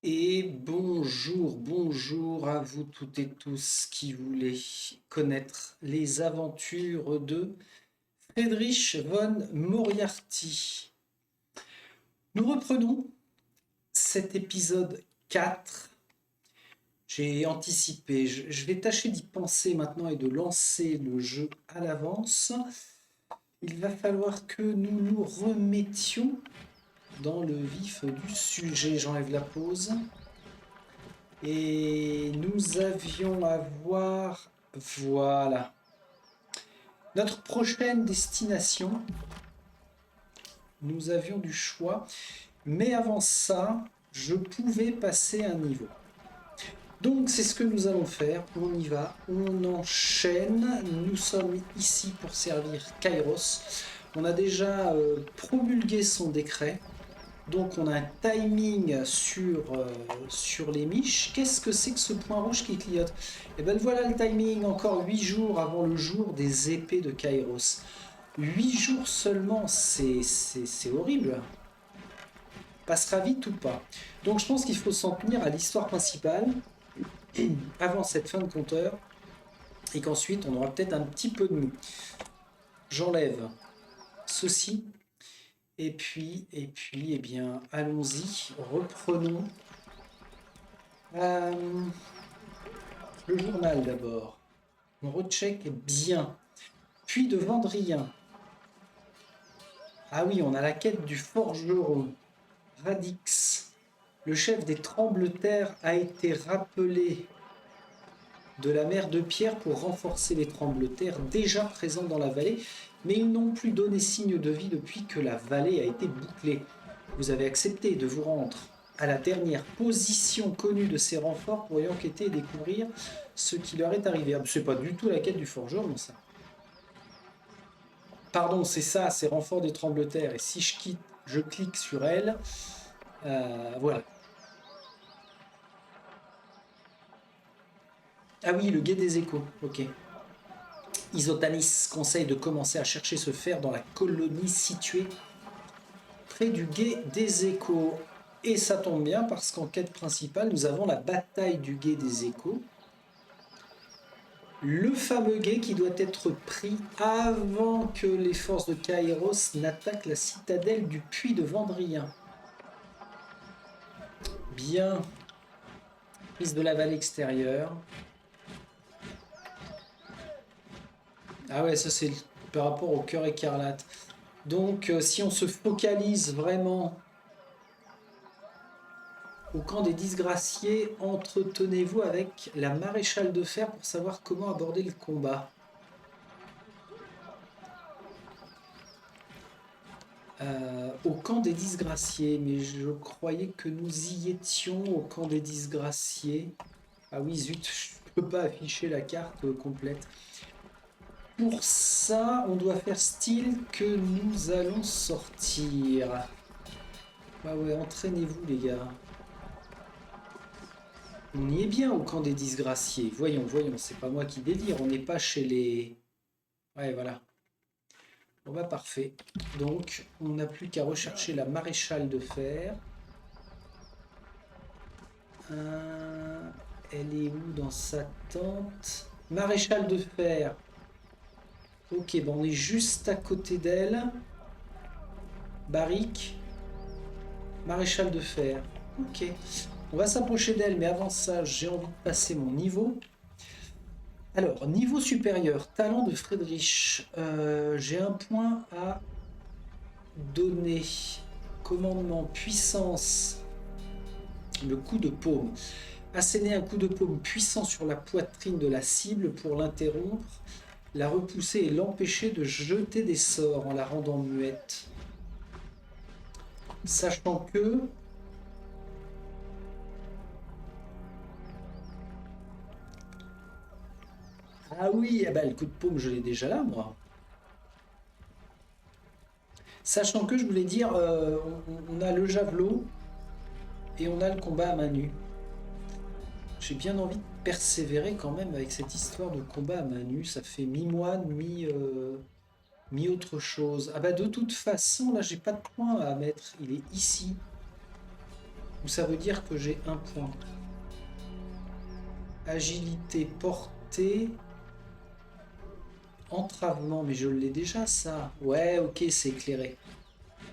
Et bonjour, bonjour à vous toutes et tous qui voulez connaître les aventures de Friedrich von Moriarty. Nous reprenons cet épisode 4. J'ai anticipé, je vais tâcher d'y penser maintenant et de lancer le jeu à l'avance. Il va falloir que nous nous remettions dans le vif du sujet. J'enlève la pause. Et nous avions à voir, voilà, notre prochaine destination. Nous avions du choix, mais avant ça, je pouvais passer un niveau. Donc c'est ce que nous allons faire, on y va, on enchaîne. Nous sommes ici pour servir Kairos. On a déjà promulgué son décret. Donc on a un timing sur les miches. Qu'est-ce que c'est que ce point rouge qui clignote? Et bien voilà le timing, encore 8 jours avant le jour des épées de Kairos. 8 jours seulement, c'est horrible. Passera vite ou pas? Donc je pense qu'il faut s'en tenir à l'histoire principale avant cette fin de compteur. Et qu'ensuite on aura peut-être un petit peu de mou. J'enlève ceci. Et puis, eh bien, allons-y, reprenons le journal d'abord. On recheck bien. Puis de Vendrien. Ah oui, on a la quête du forgeron. Radix. Le chef des Trembleterres a été rappelé de la mer de Pierre pour renforcer les Trembleterres déjà présents dans la vallée, mais ils n'ont plus donné signe de vie depuis que la vallée a été bouclée. Vous avez accepté de vous rendre à la dernière position connue de ces renforts pour y enquêter et découvrir ce qui leur est arrivé. Ah, c'est pas du tout la quête du forgeron, ça. Pardon, c'est ça, c'est renforts des Trembleterres. Et si je clique sur elle, voilà. Ah oui, le guet des échos, ok. Isotanis conseille de commencer à chercher ce fer dans la colonie située près du guet des échos. Et ça tombe bien parce qu'en quête principale, nous avons la bataille du guet des échos. Le fameux guet qui doit être pris avant que les forces de Kairos n'attaquent la citadelle du puits de Vendrien. Bien. Prise de la vallée extérieure. Ah ouais, ça c'est par rapport au cœur écarlate. Donc si on se focalise vraiment au camp des disgraciés, entretenez-vous avec la maréchale de fer pour savoir comment aborder le combat. Au camp des disgraciés, mais je croyais que nous y étions au camp des disgraciés. Ah oui, zut, je peux pas afficher la carte complète. Pour ça, on doit faire style que nous allons sortir. Ah ouais, entraînez-vous les gars. On y est bien au camp des disgraciés. Voyons, voyons, c'est pas moi qui délire, on n'est pas chez les... Ouais, voilà. Bon bah parfait. Donc, on n'a plus qu'à rechercher la maréchale de fer. Elle est où dans sa tente? Maréchale de fer. Ok, bon, on est juste à côté d'elle. Barrique. Maréchale de fer. Ok. On va s'approcher d'elle, mais avant ça, j'ai envie de passer mon niveau. Alors, niveau supérieur, talent de Friedrich. J'ai un point à donner. Commandement, puissance. Le coup de paume. Asséner un coup de paume puissant sur la poitrine de la cible pour l'interrompre, la repousser et l'empêcher de jeter des sorts en la rendant muette. Sachant que... Ah oui, bah, le coup de paume, je l'ai déjà là, moi. Sachant que, je voulais dire, on a le javelot et on a le combat à main nue. J'ai bien envie de persévérer quand même avec cette histoire de combat à main nue. Ça fait mi-moine, mi-autre chose. Ah bah de toute façon, là, j'ai pas de point à mettre. Il est ici. Ou ça veut dire que j'ai un point. Agilité, portée, entravement, mais je l'ai déjà ça. Ouais, ok, c'est éclairé.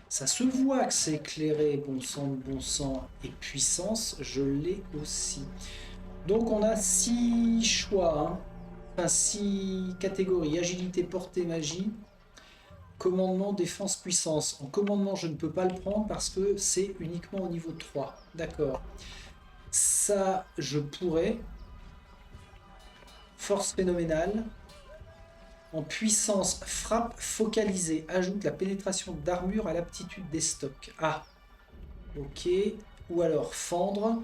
Ça se voit que c'est éclairé, bon sang de bon sang. Et puissance, je l'ai aussi. Donc on a 6 choix, hein. Enfin 6 catégories. Agilité, portée, magie. Commandement, défense, puissance. En commandement, je ne peux pas le prendre parce que c'est uniquement au niveau 3. D'accord. Ça, je pourrais. Force phénoménale. En puissance, frappe focalisée. Ajoute la pénétration d'armure à l'aptitude des stocks. Ah, ok. Ou alors fendre.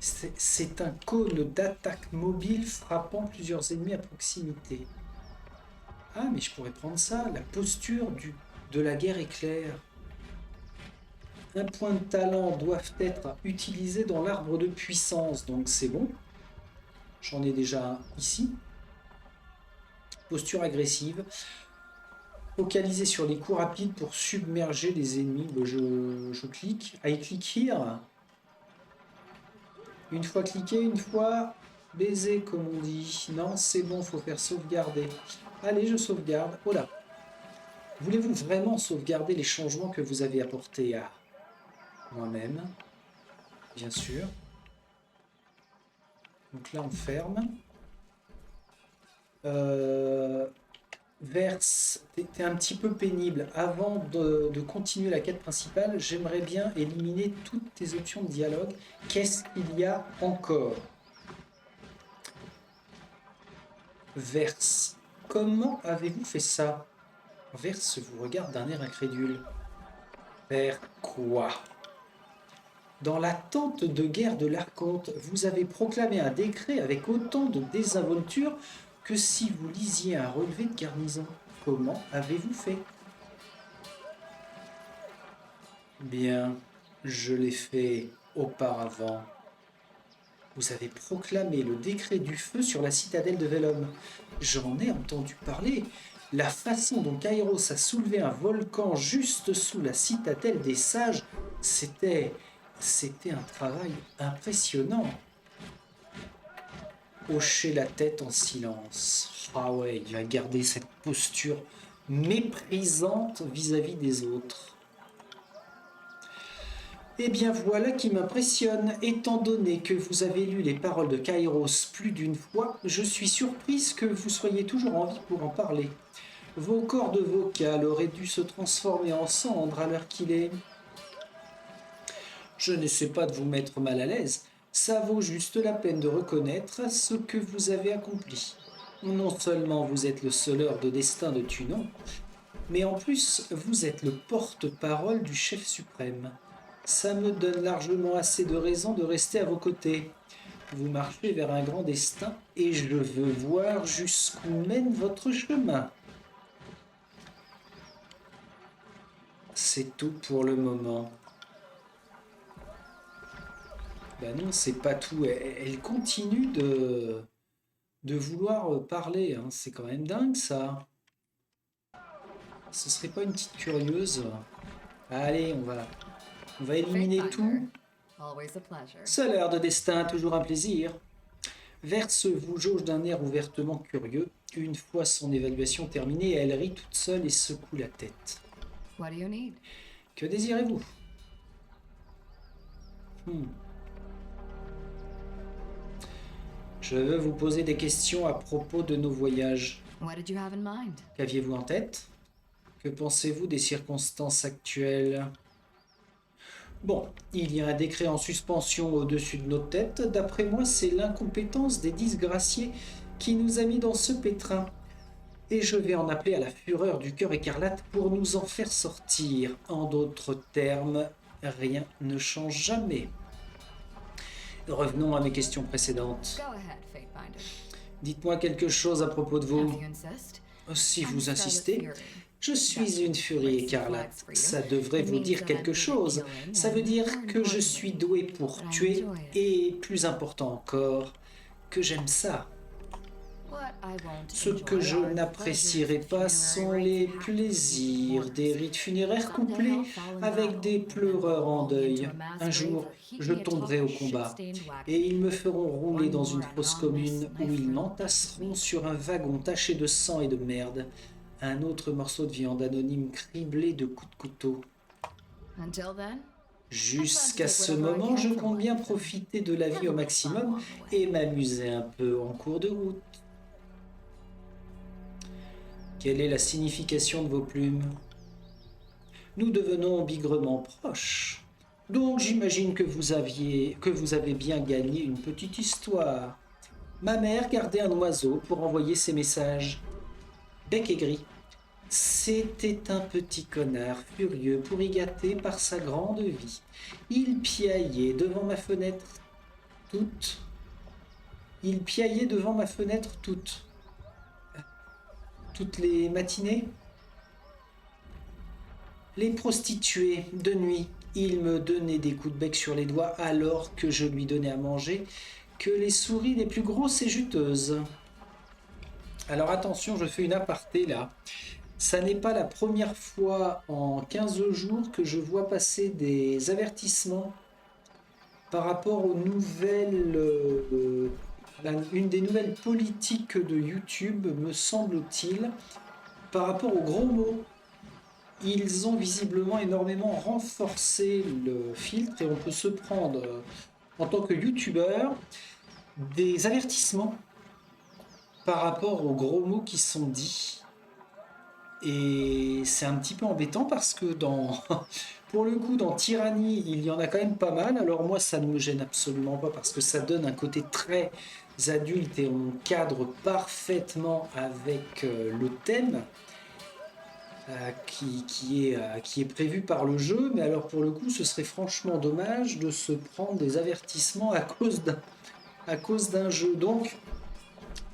C'est un cône d'attaque mobile frappant plusieurs ennemis à proximité. Ah, mais je pourrais prendre ça. La posture de la guerre éclair. Un point de talent doivent être utilisés dans l'arbre de puissance. Donc c'est bon. J'en ai déjà un ici. Posture agressive. Focaliser sur les coups rapides pour submerger les ennemis. Je clique. I click here. Une fois cliqué, une fois baisé, comme on dit. Non, c'est bon, faut faire sauvegarder. Allez, je sauvegarde. Oh là. Voulez-vous vraiment sauvegarder les changements que vous avez apportés à moi-même? Bien sûr. Donc là, on ferme. Verse, t'es un petit peu pénible. Avant de continuer la quête principale, j'aimerais bien éliminer toutes tes options de dialogue. Qu'est-ce qu'il y a encore? Verse, comment avez-vous fait ça? Verse vous regarde d'un air incrédule. Faire quoi? Dans l'attente de guerre de l'Archonte, vous avez proclamé un décret avec autant de désinvolture que si vous lisiez un relevé de garnison. Comment avez-vous fait? Bien, je l'ai fait auparavant. Vous avez proclamé le décret du feu sur la citadelle de Vellum. J'en ai entendu parler. La façon dont Kairos a soulevé un volcan juste sous la citadelle des sages, c'était un travail impressionnant. Hocher la tête en silence. Ah ouais, il va garder cette posture méprisante vis-à-vis des autres. Eh bien voilà qui m'impressionne. Étant donné que vous avez lu les paroles de Kairos plus d'une fois, je suis surprise que vous soyez toujours en vie pour en parler. Vos cordes vocales auraient dû se transformer en cendres à l'heure qu'il est. Je n'essaie pas de vous mettre mal à l'aise. Ça vaut juste la peine de reconnaître ce que vous avez accompli. Non seulement vous êtes le scelleur de destin de Tunon, mais en plus vous êtes le porte-parole du chef suprême. Ça me donne largement assez de raisons de rester à vos côtés. Vous marchez vers un grand destin et je veux voir jusqu'où mène votre chemin. C'est tout pour le moment. Ben non, c'est pas tout. Elle continue de vouloir parler. Hein. C'est quand même dingue, ça. Ce serait pas une petite curieuse? Allez, on va éliminer tout. Scelleur de destin, toujours un plaisir. Verse vous jauge d'un air ouvertement curieux. Une fois son évaluation terminée, elle rit toute seule et secoue la tête. Que désirez-vous? Je veux vous poser des questions à propos de nos voyages. Qu'aviez-vous en tête? Que pensez-vous des circonstances actuelles? Bon, il y a un décret en suspension au-dessus de nos têtes. D'après moi, c'est l'incompétence des disgraciés qui nous a mis dans ce pétrin. Et je vais en appeler à la fureur du cœur écarlate pour nous en faire sortir. En d'autres termes, rien ne change jamais. Revenons à mes questions précédentes. Dites-moi quelque chose à propos de vous. Si vous insistez, je suis une furie écarlate. Ça devrait vous dire quelque chose. Ça veut dire que je suis doué pour tuer et, plus important encore, que j'aime ça. Ce que je n'apprécierai pas sont les plaisirs des rites funéraires couplés avec des pleureurs en deuil. Un jour, je tomberai au combat, et ils me feront rouler dans une fosse commune où ils m'entasseront sur un wagon taché de sang et de merde. Un autre morceau de viande anonyme criblé de coups de couteau. Jusqu'à ce moment, je compte bien profiter de la vie au maximum et m'amuser un peu en cours de route. Quelle est la signification de vos plumes? Nous devenons bigrement proches. Donc j'imagine que vous avez bien gagné une petite histoire. Ma mère gardait un oiseau pour envoyer ses messages. Bec et gris. C'était un petit connard furieux pour y gâter par sa grande vie. Il piaillait devant ma fenêtre toute. Il piaillait devant ma fenêtre toutes les matinées. Les prostituées, de nuit, il me donnait des coups de bec sur les doigts alors que je lui donnais à manger que les souris les plus grosses et juteuses. Alors attention, je fais une aparté là. Ça n'est pas la première fois en 15 jours que je vois passer des avertissements par rapport aux nouvelles... une des nouvelles politiques de YouTube, me semble-t-il, par rapport aux gros mots. Ils ont visiblement énormément renforcé le filtre et on peut se prendre, en tant que YouTubeur, des avertissements par rapport aux gros mots qui sont dits. Et c'est un petit peu embêtant parce que pour le coup, dans Tyrannie, il y en a quand même pas mal. Alors moi, ça ne me gêne absolument pas parce que ça donne un côté très adulte et on cadre parfaitement avec le thème qui est prévu par le jeu. Mais alors pour le coup, ce serait franchement dommage de se prendre des avertissements à cause d'un jeu. Donc,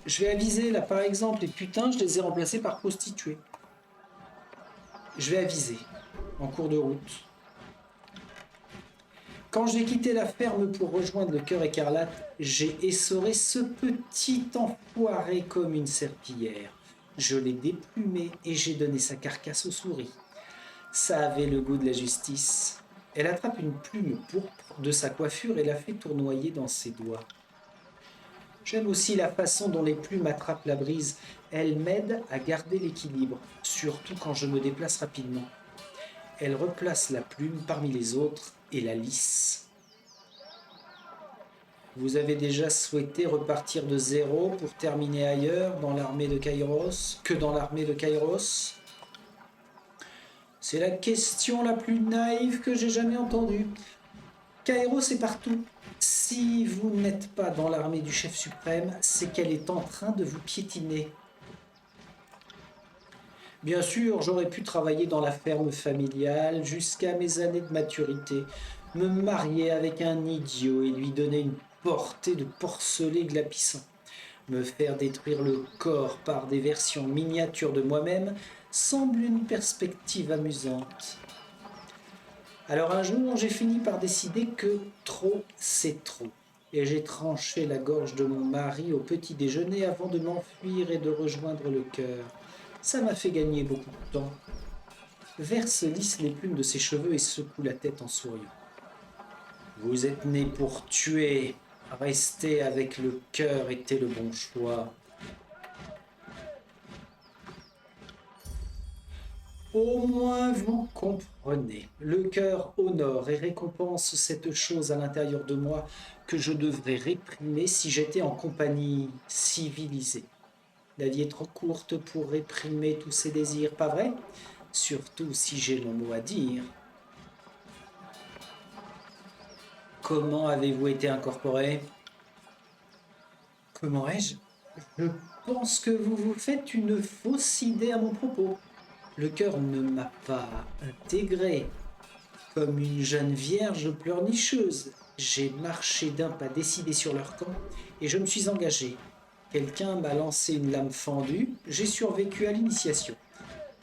je vais aviser là par exemple les putains, je les ai remplacés par prostituées. Je vais aviser, en cours de route. Quand j'ai quitté la ferme pour rejoindre le cœur écarlate, j'ai essoré ce petit enfoiré comme une serpillière. Je l'ai déplumé et j'ai donné sa carcasse aux souris. Ça avait le goût de la justice. Elle attrape une plume pourpre de sa coiffure et la fait tournoyer dans ses doigts. J'aime aussi la façon dont les plumes attrapent la brise. Elles m'aident à garder l'équilibre, surtout quand je me déplace rapidement. Elle replace la plume parmi les autres et la lisse. Vous avez déjà souhaité repartir de zéro pour terminer ailleurs dans l'armée de Kairos que dans l'armée de Kairos? C'est la question la plus naïve que j'ai jamais entendue. Kairos est partout. Si vous n'êtes pas dans l'armée du chef suprême, c'est qu'elle est en train de vous piétiner. Bien sûr, j'aurais pu travailler dans la ferme familiale jusqu'à mes années de maturité, me marier avec un idiot et lui donner une portée de porcelet glapissant, me faire détruire le corps par des versions miniatures de moi-même semble une perspective amusante. Alors un jour, j'ai fini par décider que trop, c'est trop. Et j'ai tranché la gorge de mon mari au petit déjeuner avant de m'enfuir et de rejoindre le cœur. Ça m'a fait gagner beaucoup de temps. Verse lisse les plumes de ses cheveux et secoue la tête en souriant. Vous êtes né pour tuer. Rester avec le cœur était le bon choix. Au moins vous comprenez. Le cœur honore et récompense cette chose à l'intérieur de moi que je devrais réprimer si j'étais en compagnie civilisée. La vie est trop courte pour réprimer tous ces désirs, pas vrai? Surtout si j'ai mon mot à dire. Comment avez-vous été incorporé? Comment ai-je? Je pense que vous vous faites une fausse idée à mon propos. Le cœur ne m'a pas intégré. Comme une jeune vierge pleurnicheuse, j'ai marché d'un pas décidé sur leur camp et je me suis engagé. Quelqu'un m'a lancé une lame fendue, j'ai survécu à l'initiation.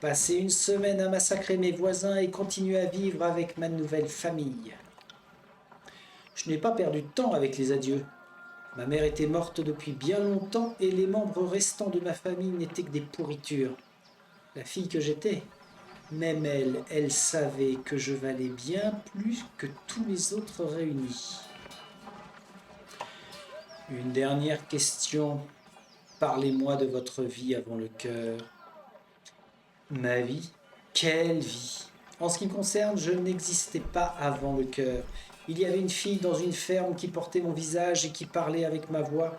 Passé une semaine à massacrer mes voisins et continuer à vivre avec ma nouvelle famille. Je n'ai pas perdu de temps avec les adieux. Ma mère était morte depuis bien longtemps et les membres restants de ma famille n'étaient que des pourritures. La fille que j'étais, même elle, elle savait que je valais bien plus que tous les autres réunis. Une dernière question. Parlez-moi de votre vie avant le cœur. Ma vie? Quelle vie? En ce qui me concerne, je n'existais pas avant le cœur. Il y avait une fille dans une ferme qui portait mon visage et qui parlait avec ma voix,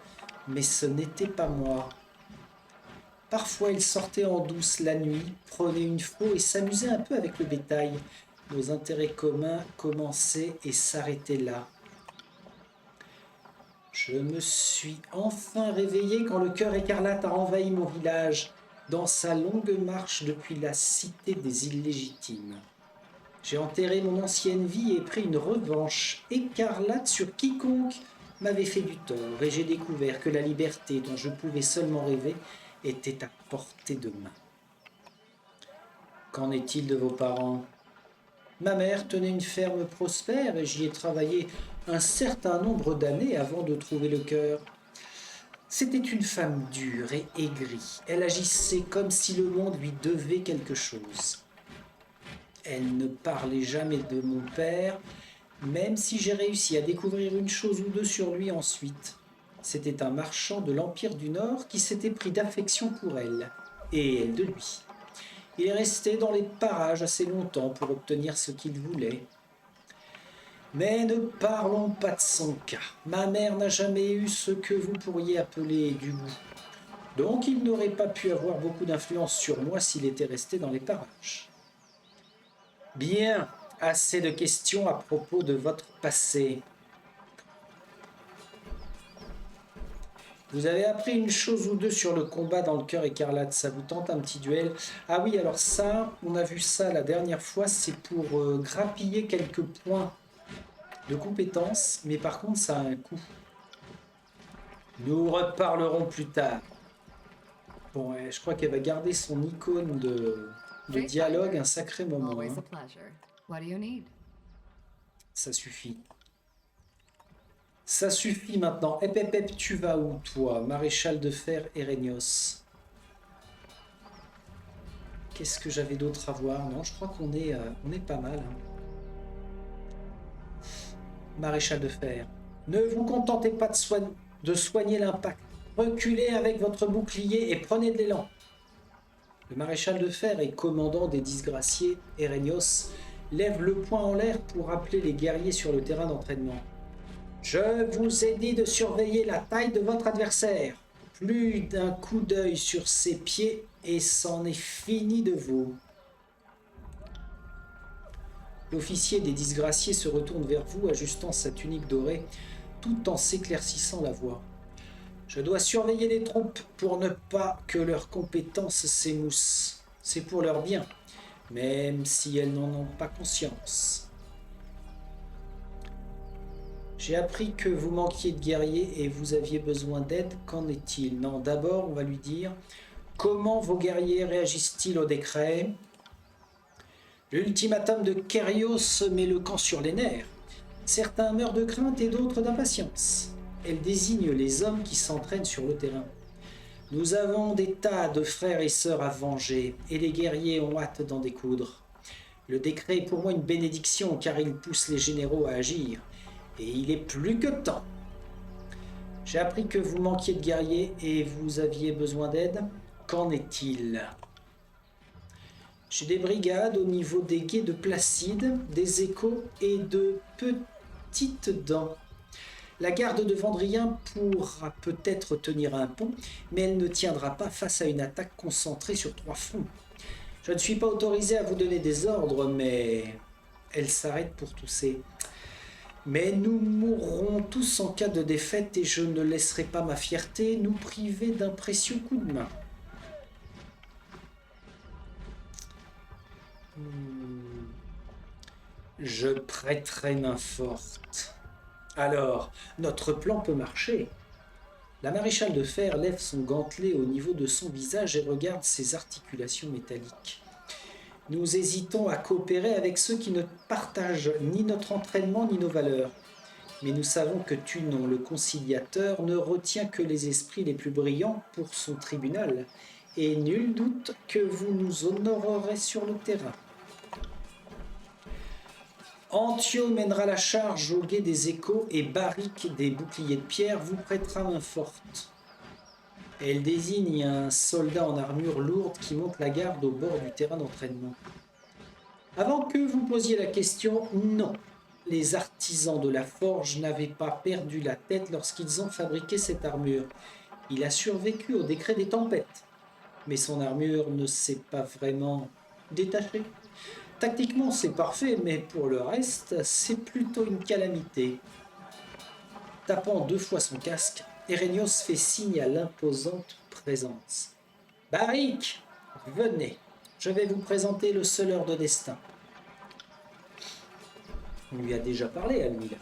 mais ce n'était pas moi. Parfois, il sortait en douce la nuit, prenait une faux et s'amusait un peu avec le bétail. Nos intérêts communs commençaient et s'arrêtaient là. Je me suis enfin réveillé quand le cœur écarlate a envahi mon village, dans sa longue marche depuis la cité des illégitimes. J'ai enterré mon ancienne vie et pris une revanche écarlate sur quiconque m'avait fait du tort, et j'ai découvert que la liberté dont je pouvais seulement rêver était à portée de main. Qu'en est-il de vos parents? Ma mère tenait une ferme prospère et j'y ai travaillé un certain nombre d'années avant de trouver le cœur. C'était une femme dure et aigrie. Elle agissait comme si le monde lui devait quelque chose. Elle ne parlait jamais de mon père, même si j'ai réussi à découvrir une chose ou deux sur lui ensuite. C'était un marchand de l'Empire du Nord qui s'était pris d'affection pour elle, et elle de lui. Il est resté dans les parages assez longtemps pour obtenir ce qu'il voulait. Mais ne parlons pas de son cas. Ma mère n'a jamais eu ce que vous pourriez appeler du goût. Donc il n'aurait pas pu avoir beaucoup d'influence sur moi s'il était resté dans les parages. Bien, assez de questions à propos de votre passé. Vous avez appris une chose ou deux sur le combat dans le cœur écarlate, ça vous tente un petit duel? Ah oui, alors ça, on a vu ça la dernière fois, c'est pour grappiller quelques points de compétences, mais par contre ça a un coût. Nous reparlerons plus tard. Bon, je crois qu'elle va garder son icône de dialogue un sacré moment. Ça suffit. Ça suffit maintenant. Hep, tu vas où, toi, maréchal de fer Erénios? Qu'est-ce que j'avais d'autre à voir? Non, je crois qu'on est, on est pas mal. Hein. Maréchal de fer. Ne vous contentez pas de soigner l'impact. Reculez avec votre bouclier et prenez de l'élan. Le maréchal de fer et commandant des disgraciés, Erénios, lève le poing en l'air pour appeler les guerriers sur le terrain d'entraînement. Je vous ai dit de surveiller la taille de votre adversaire. Plus d'un coup d'œil sur ses pieds et c'en est fini de vous. L'officier des disgraciés se retourne vers vous, ajustant sa tunique dorée, tout en s'éclaircissant la voix. Je dois surveiller les troupes pour ne pas que leurs compétences s'émoussent. C'est pour leur bien, même si elles n'en ont pas conscience. J'ai appris que vous manquiez de guerriers et vous aviez besoin d'aide. Qu'en est-il? Non, d'abord, on va lui dire comment vos guerriers réagissent-ils au décret? L'ultimatum de Kérios met le camp sur les nerfs. Certains meurent de crainte et d'autres d'impatience. Elle désigne les hommes qui s'entraînent sur le terrain. Nous avons des tas de frères et sœurs à venger, et les guerriers ont hâte d'en découdre. Le décret est pour moi une bénédiction, car il pousse les généraux à agir. Et il est plus que temps. J'ai appris que vous manquiez de guerriers et vous aviez besoin d'aide. Qu'en est-il? J'ai des brigades au niveau des guets de Placide, des Échos et de Petites Dents. La garde de Vendrien pourra peut-être tenir un pont, mais elle ne tiendra pas face à une attaque concentrée sur 3 fronts. Je ne suis pas autorisé à vous donner des ordres, mais elle s'arrête pour tousser. Mais nous mourrons tous en cas de défaite et je ne laisserai pas ma fierté nous priver d'un précieux coup de main. Je prêterai main forte. Alors, notre plan peut marcher. La maréchale de fer lève son gantelet au niveau de son visage et regarde ses articulations métalliques. Nous hésitons à coopérer avec ceux qui ne partagent ni notre entraînement ni nos valeurs. Mais nous savons que Tunon, le conciliateur, ne retient que les esprits les plus brillants pour son tribunal, et nul doute que vous nous honorerez sur le terrain. Antio mènera la charge au guet des échos et Barik des boucliers de pierre vous prêtera main forte. Elle désigne un soldat en armure lourde qui monte la garde au bord du terrain d'entraînement. Avant que vous posiez la question, non. Les artisans de la forge n'avaient pas perdu la tête lorsqu'ils ont fabriqué cette armure. Il a survécu au décret des tempêtes, mais son armure ne s'est pas vraiment détachée. Tactiquement, c'est parfait, mais pour le reste, c'est plutôt une calamité. Tapant 2 fois son casque, Erénios fait signe à l'imposante présence. « Barik, venez, je vais vous présenter le Scelleur de destin. » On lui a déjà parlé à lui, là.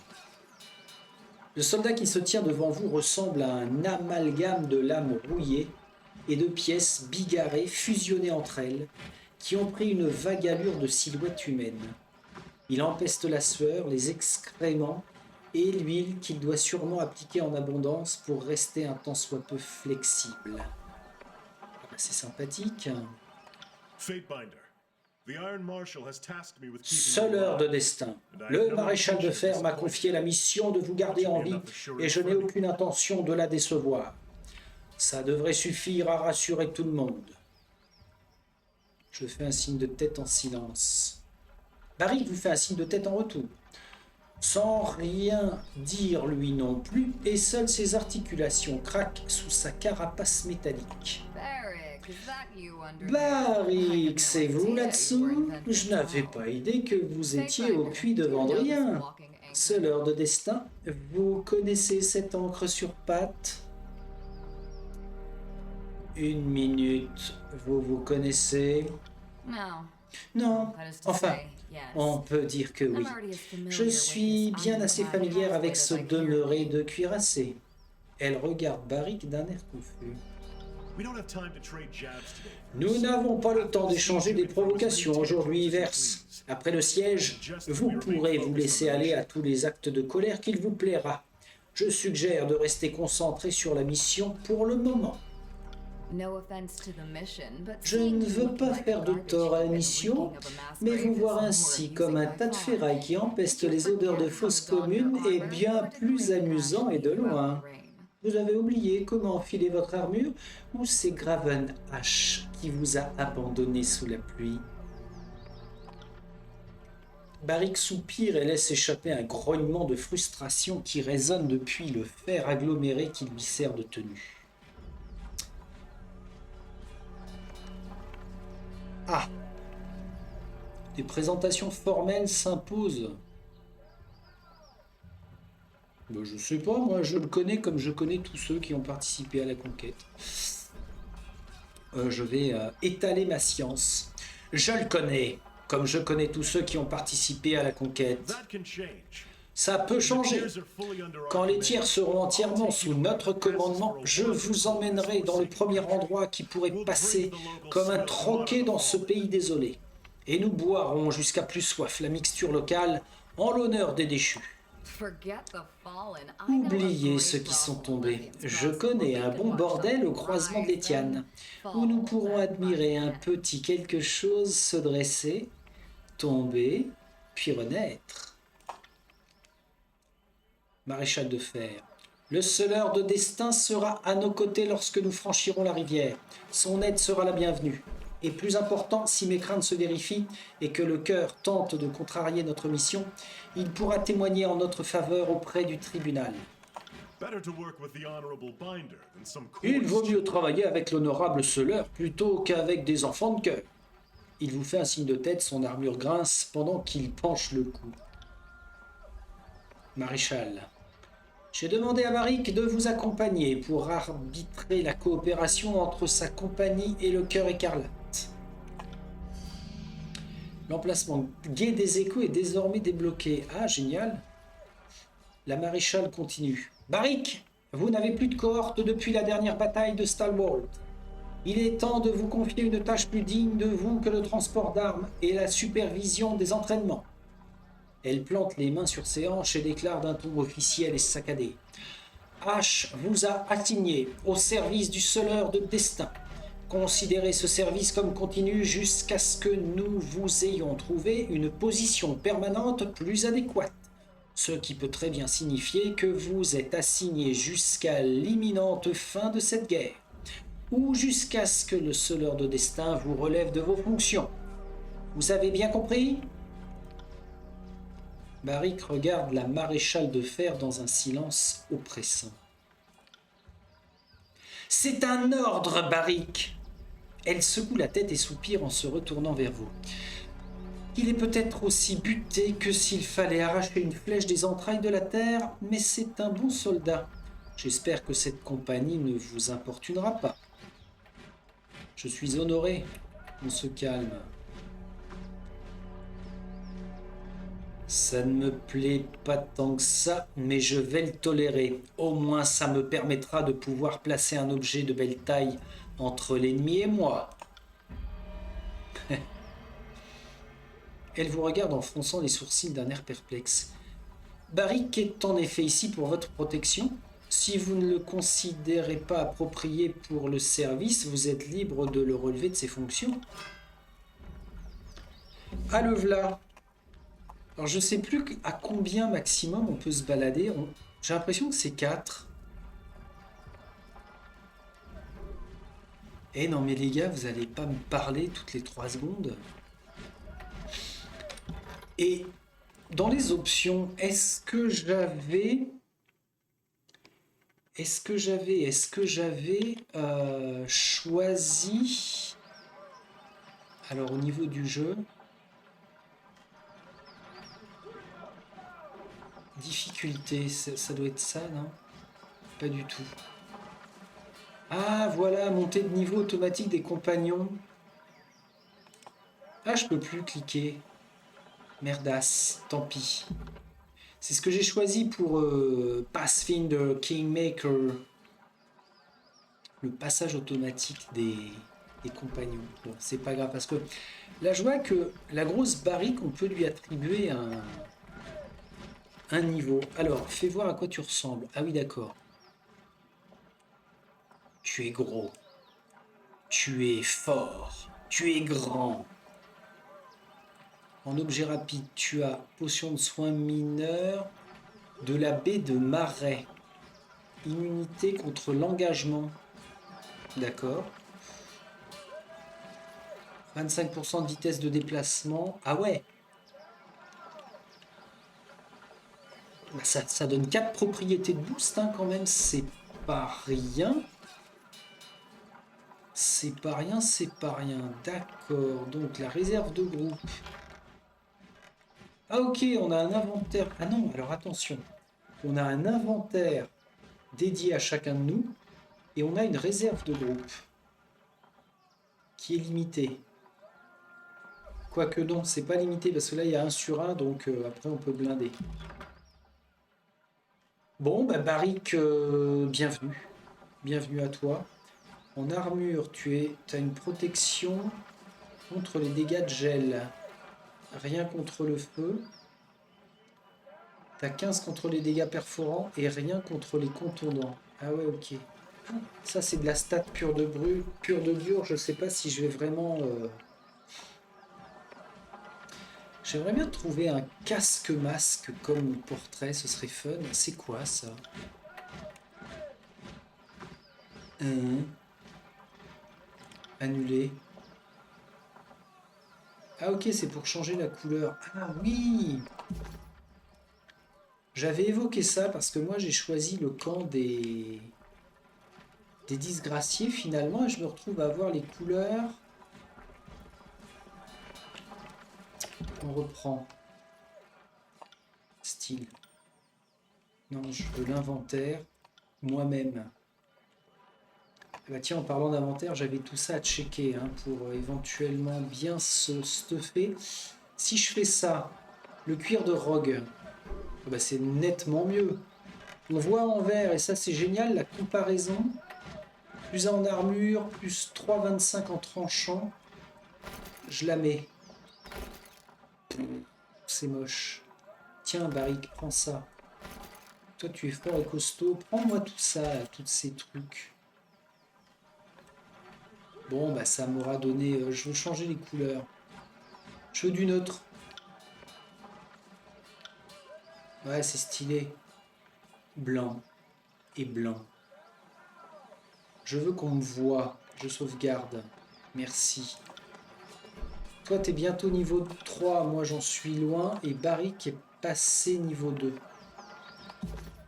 Le soldat qui se tient devant vous ressemble à un amalgame de lames rouillées et de pièces bigarrées fusionnées entre elles, qui ont pris une vague allure de silhouette humaine. Il empeste la sueur, les excréments et l'huile qu'il doit sûrement appliquer en abondance pour rester un tant soit peu flexible. C'est sympathique. Scelleur de destin. Le maréchal de fer m'a confié la mission de vous garder en vie et je n'ai aucune intention de la décevoir. Ça devrait suffire à rassurer tout le monde. Je fais un signe de tête en silence. Barik vous fait un signe de tête en retour. Sans rien dire lui non plus, et seules ses articulations craquent sous sa carapace métallique. Barik, c'est vous là-dessous? Je n'avais pas idée que vous étiez au puits de Vendrien. Scelleur de destin, vous connaissez cette encre sur pattes? Une minute, vous connaissez? Non, enfin, on peut dire que oui. Je suis bien assez familière avec ce demeuré de cuirassé. Elle regarde Barik d'un air confus. Nous n'avons pas le temps d'échanger des provocations aujourd'hui, Verse. Après le siège, vous pourrez vous laisser aller à tous les actes de colère qu'il vous plaira. Je suggère de rester concentré sur la mission pour le moment. Je ne veux pas faire de tort à la mission, mais vous voir ainsi comme un tas de ferraille qui empeste les odeurs de fosse commune est bien plus amusant et de loin. Vous avez oublié comment enfiler votre armure ou c'est Graven H qui vous a abandonné sous la pluie? Barik soupire et laisse échapper un grognement de frustration qui résonne depuis le fer aggloméré qui lui sert de tenue. Ah! Des présentations formelles s'imposent. Ben, je sais pas, moi je le connais comme je connais tous ceux qui ont participé à la conquête. Je vais étaler ma science. Je le connais comme je connais tous ceux qui ont participé à la conquête. Ça peut changer. Quand les tiers seront entièrement sous notre commandement, je vous emmènerai dans le premier endroit qui pourrait passer comme un troquet dans ce pays désolé. Et nous boirons jusqu'à plus soif la mixture locale en l'honneur des déchus. Oubliez ceux qui sont tombés. Je connais un bon bordel au croisement de l'Étienne, où nous pourrons admirer un petit quelque chose se dresser, tomber, puis renaître. Maréchal de fer. Le Scelleur de destin sera à nos côtés lorsque nous franchirons la rivière. Son aide sera la bienvenue. Et plus important, si mes craintes se vérifient et que le cœur tente de contrarier notre mission, il pourra témoigner en notre faveur auprès du tribunal. Il vaut mieux travailler avec l'honorable Scelleur plutôt qu'avec des enfants de cœur. Il vous fait un signe de tête, son armure grince pendant qu'il penche le cou. Maréchal. J'ai demandé à Barik de vous accompagner pour arbitrer la coopération entre sa compagnie et le Cœur écarlate. L'emplacement guet des échos est désormais débloqué. Ah, génial. La maréchale continue. Barik, vous n'avez plus de cohorte depuis la dernière bataille de Stalwart. Il est temps de vous confier une tâche plus digne de vous que le transport d'armes et la supervision des entraînements. Elle plante les mains sur ses hanches et déclare d'un ton officiel et saccadé. H vous a assigné au service du Scelleur de Destin. Considérez ce service comme continu jusqu'à ce que nous vous ayons trouvé une position permanente plus adéquate. Ce qui peut très bien signifier que vous êtes assigné jusqu'à l'imminente fin de cette guerre, ou jusqu'à ce que le Scelleur de Destin vous relève de vos fonctions. Vous avez bien compris ? Barik regarde la maréchale de fer dans un silence oppressant. C'est un ordre, Barik. Elle secoue la tête et soupire en se retournant vers vous. Il est peut-être aussi buté que s'il fallait arracher une flèche des entrailles de la terre, mais c'est un bon soldat. J'espère que cette compagnie ne vous importunera pas. Je suis honoré. On se calme. Ça ne me plaît pas tant que ça, mais je vais le tolérer. Au moins, ça me permettra de pouvoir placer un objet de belle taille entre l'ennemi et moi. Elle vous regarde en fronçant les sourcils d'un air perplexe. Barik est en effet ici pour votre protection. Si vous ne le considérez pas approprié pour le service, vous êtes libre de le relever de ses fonctions. Ah le v'là. Alors je sais plus à combien maximum on peut se balader. J'ai l'impression que c'est 4. Eh non mais les gars, vous allez pas me parler toutes les 3 secondes. Et dans les options, est-ce que j'avais choisi... Alors au niveau du jeu... Difficulté, ça doit être ça, non? Pas du tout. Ah, voilà, montée de niveau automatique des compagnons. Ah, je peux plus cliquer. Merdasse, tant pis. C'est ce que j'ai choisi pour Pathfinder Kingmaker. Le passage automatique des compagnons. Bon, c'est pas grave, parce que là, je vois que la grosse barrique, on peut lui attribuer un niveau. Alors, fais voir à quoi tu ressembles. Ah oui, d'accord. Tu es gros. Tu es fort. Tu es grand. En objet rapide, tu as potion de soins mineurs de la baie de Marais. Immunité contre l'engagement. D'accord. 25% de vitesse de déplacement. Ah ouais. Ça donne 4 propriétés de boost hein, quand même. C'est pas rien. C'est pas rien, c'est pas rien. D'accord. Donc la réserve de groupe. Ah ok, on a un inventaire. Ah non, alors attention. On a un inventaire dédié à chacun de nous. Et on a une réserve de groupe. Qui est limitée. Quoique non, c'est pas limité parce que là il y a 1 sur 1, donc après on peut blinder. Bon, bah Barik, bienvenue. Bienvenue à toi. En armure, tu as une protection contre les dégâts de gel. Rien contre le feu. T'as 15 contre les dégâts perforants et rien contre les contondants. Ah ouais, ok. Ça, c'est de la stat pure de dur. Je sais pas si je vais vraiment... J'aimerais bien trouver un casque-masque comme portrait, ce serait fun. C'est quoi, ça? Annuler. Ah ok, c'est pour changer la couleur. Ah oui! J'avais évoqué ça parce que moi j'ai choisi le camp des disgraciés finalement et je me retrouve à avoir les couleurs. On reprend. Style. Non, je veux l'inventaire moi-même. Bah tiens, en parlant d'inventaire, j'avais tout ça à checker hein, pour éventuellement bien se stuffer. Si je fais ça, le cuir de rogue, bah c'est nettement mieux. On voit en vert, et ça c'est génial, la comparaison. Plus 1 en armure, plus 3,25 en tranchant. Je la mets. C'est moche. Tiens, Barrick, prends ça. Toi, tu es fort et costaud. Prends-moi tout ça, tous ces trucs. Bon, bah ça m'aura donné... je veux changer les couleurs. Je veux du neutre. Ouais, c'est stylé. Blanc et blanc. Je veux qu'on me voie. Je sauvegarde. Merci. Toi, t'es bientôt niveau 3. Moi, j'en suis loin. Et Barrick est passé niveau 2.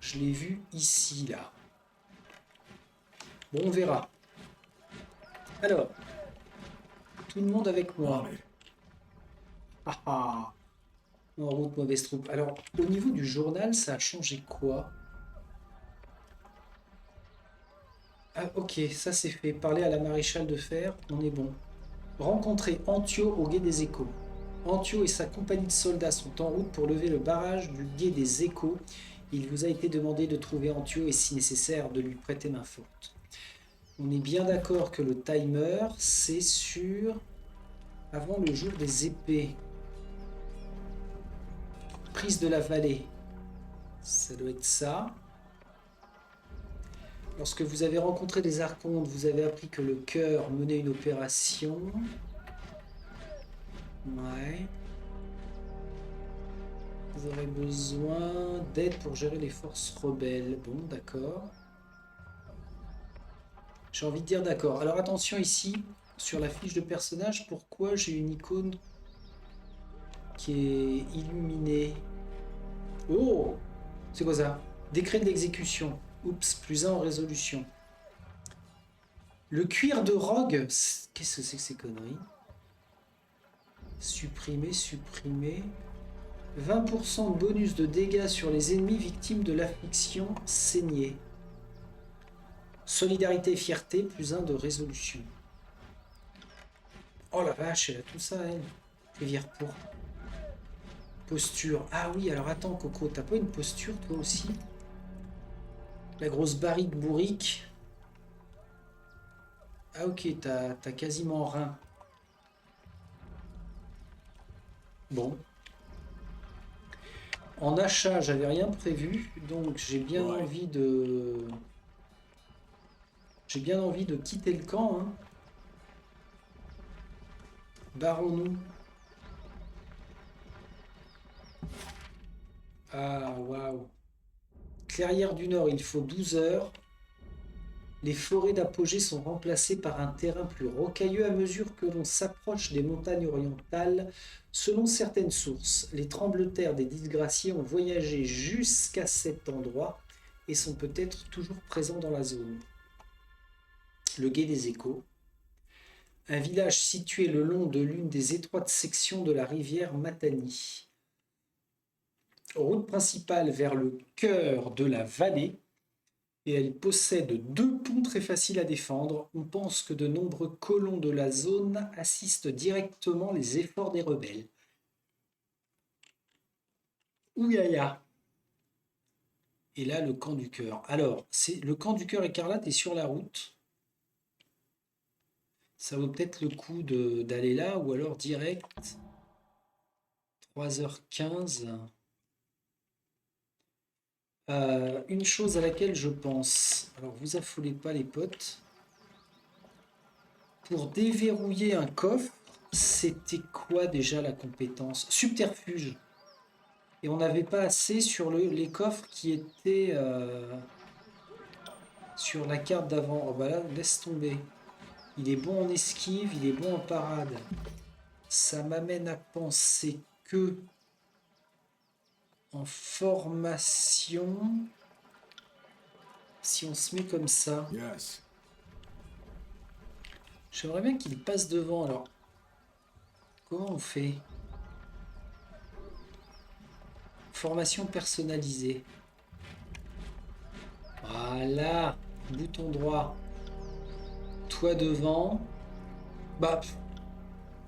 Je l'ai vu ici, là. Bon, on verra. Alors, tout le monde avec moi. Ah ah. En route, mauvaise troupe. Alors, au niveau du journal, ça a changé quoi? Ah, ok, ça c'est fait. Parler à la maréchale de fer, on est bon. Rencontrer Antio au gué des Échos. Antio et sa compagnie de soldats sont en route pour lever le barrage du gué des Échos. Il vous a été demandé de trouver Antio et si nécessaire de lui prêter main forte. On est bien d'accord que le timer, c'est sur avant le jour des épées. Prise de la vallée. Ça doit être ça. Lorsque vous avez rencontré des archontes, vous avez appris que le cœur menait une opération. Ouais. Vous aurez besoin d'aide pour gérer les forces rebelles. Bon, d'accord. J'ai envie de dire d'accord. Alors attention ici, sur la fiche de personnage, pourquoi j'ai une icône qui est illuminée? Oh! C'est quoi ça? Décret d'exécution. Oups, +1 en résolution. Le cuir de Rogue. Qu'est-ce que c'est que ces conneries? Supprimer, supprimer. 20% de bonus de dégâts sur les ennemis victimes de l'affliction saignée. Solidarité et fierté, +1 de résolution. Oh la vache, elle a tout ça, elle. Rivière pourpre. Posture. Ah oui, alors attends, Coco, t'as pas une posture, toi aussi? La grosse barrique bourrique. Ah ok, t'as quasiment rein. Bon. En achat, j'avais rien prévu, donc j'ai bien envie de... J'ai bien envie de quitter le camp. Hein. Barrons-nous. Ah, waouh. Clairière du Nord, il faut 12 heures. Les forêts d'apogée sont remplacées par un terrain plus rocailleux à mesure que l'on s'approche des montagnes orientales. Selon certaines sources, les tremblements-de-terre des disgraciés ont voyagé jusqu'à cet endroit et sont peut-être toujours présents dans la zone. Le Gué des Échos. Un village situé le long de l'une des étroites sections de la rivière Matani. Route principale vers le cœur de la vallée, et elle possède 2 ponts très faciles à défendre. On pense que de nombreux colons de la zone assistent directement les efforts des rebelles. Ouyaya. Et là, le camp du cœur. Alors, le camp du cœur écarlate est sur la route. Ça vaut peut-être le coup d'aller là, ou alors direct. 3h15. Une chose à laquelle je pense. Alors, vous affolez pas les potes. Pour déverrouiller un coffre, c'était quoi déjà la compétence? Subterfuge. Et on n'avait pas assez sur les coffres qui étaient sur la carte d'avant. Oh bah là, laisse tomber. Il est bon en esquive, il est bon en parade. Ça m'amène à penser que en formation, si on se met comme ça, j'aimerais bien qu'il passe devant. Alors, comment on fait? Formation personnalisée. Voilà, bouton droit. Toi devant. Bah, de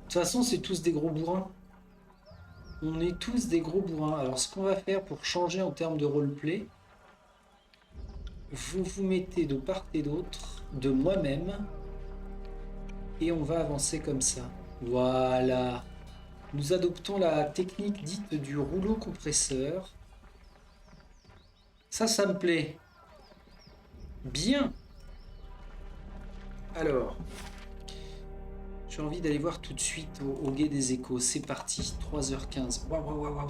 toute façon, c'est tous des gros bourrins. On est tous des gros bourrins. Alors, ce qu'on va faire pour changer en termes de roleplay, vous vous mettez de part et d'autre de moi-même et on va avancer comme ça. Voilà. Nous adoptons la technique dite du rouleau compresseur. Ça me plaît. Bien. Alors, j'ai envie d'aller voir tout de suite au Guet des Échos. C'est parti, 3h15. Waouh.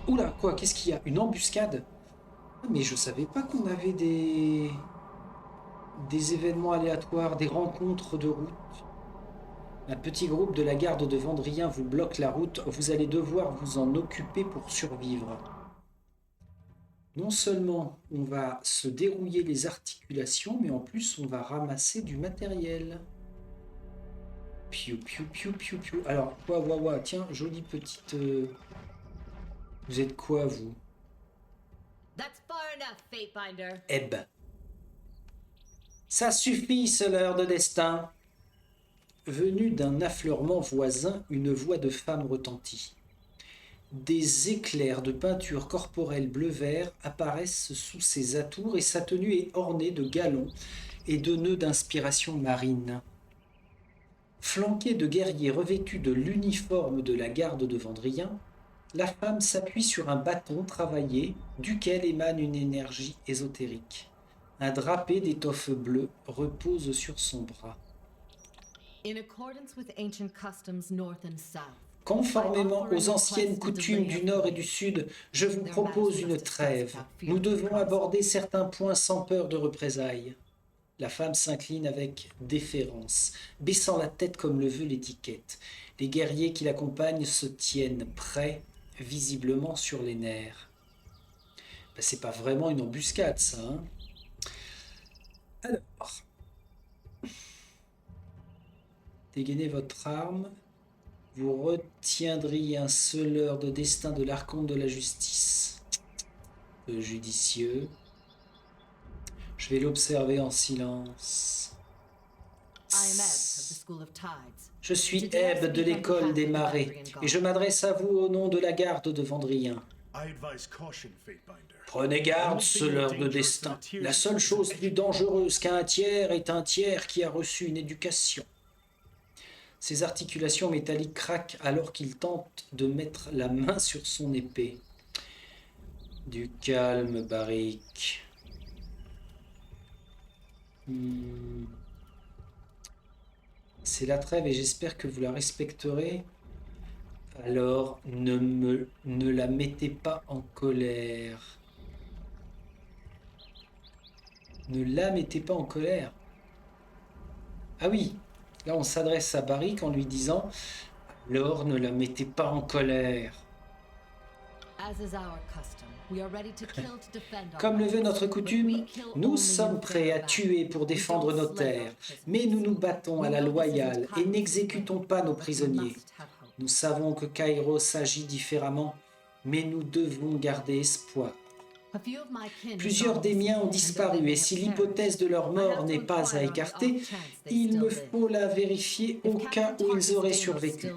Oula, quoi, qu'est-ce qu'il y a? Une embuscade? Ah, mais je savais pas qu'on avait des événements aléatoires, des rencontres de route. Un petit groupe de la garde de Vendrien vous bloque la route. Vous allez devoir vous en occuper pour survivre. Non seulement on va se dérouiller les articulations, mais en plus on va ramasser du matériel. Piou. Alors, quoi, tiens, jolie petite... Vous êtes quoi, vous? Ebb. Ça suffit, ce leurre de destin. Venu d'un affleurement voisin, une voix de femme retentit. Des éclairs de peinture corporelle bleu-vert apparaissent sous ses atours et sa tenue est ornée de galons et de nœuds d'inspiration marine. Flanquée de guerriers revêtus de l'uniforme de la garde de Vendrien, la femme s'appuie sur un bâton travaillé duquel émane une énergie ésotérique. Un drapé d'étoffe bleue repose sur son bras. Conformément aux anciennes coutumes du Nord et du Sud, je vous propose une trêve. Nous devons aborder certains points sans peur de représailles. La femme s'incline avec déférence, baissant la tête comme le veut l'étiquette. Les guerriers qui l'accompagnent se tiennent prêts, visiblement sur les nerfs. Ben, c'est pas vraiment une embuscade, ça, hein. Alors, dégainez votre arme. Vous retiendriez un seuleur de destin de l'archonte de la justice. Peu judicieux. Je vais l'observer en silence. Je suis Ebb de l'école des marées, et je m'adresse à vous au nom de la garde de Vendrien. Prenez garde, seuleur de destin. La seule chose plus dangereuse qu'un tiers est un tiers qui a reçu une éducation. Ses articulations métalliques craquent alors qu'il tente de mettre la main sur son épée. Du calme, Barik. C'est la trêve et j'espère que vous la respecterez. Alors, ne la mettez pas en colère. Ne la mettez pas en colère. Ah oui, là on s'adresse à Barik en lui disant « Alors, ne la mettez pas en colère. » Comme le veut notre coutume, nous sommes prêts à tuer pour défendre nos terres, mais nous nous battons à la loyale et n'exécutons pas nos prisonniers. Nous savons que Kairos agit différemment, mais nous devons garder espoir. Plusieurs des miens ont disparu et si l'hypothèse de leur mort n'est pas à écarter, il me faut la vérifier au cas où ils auraient survécu.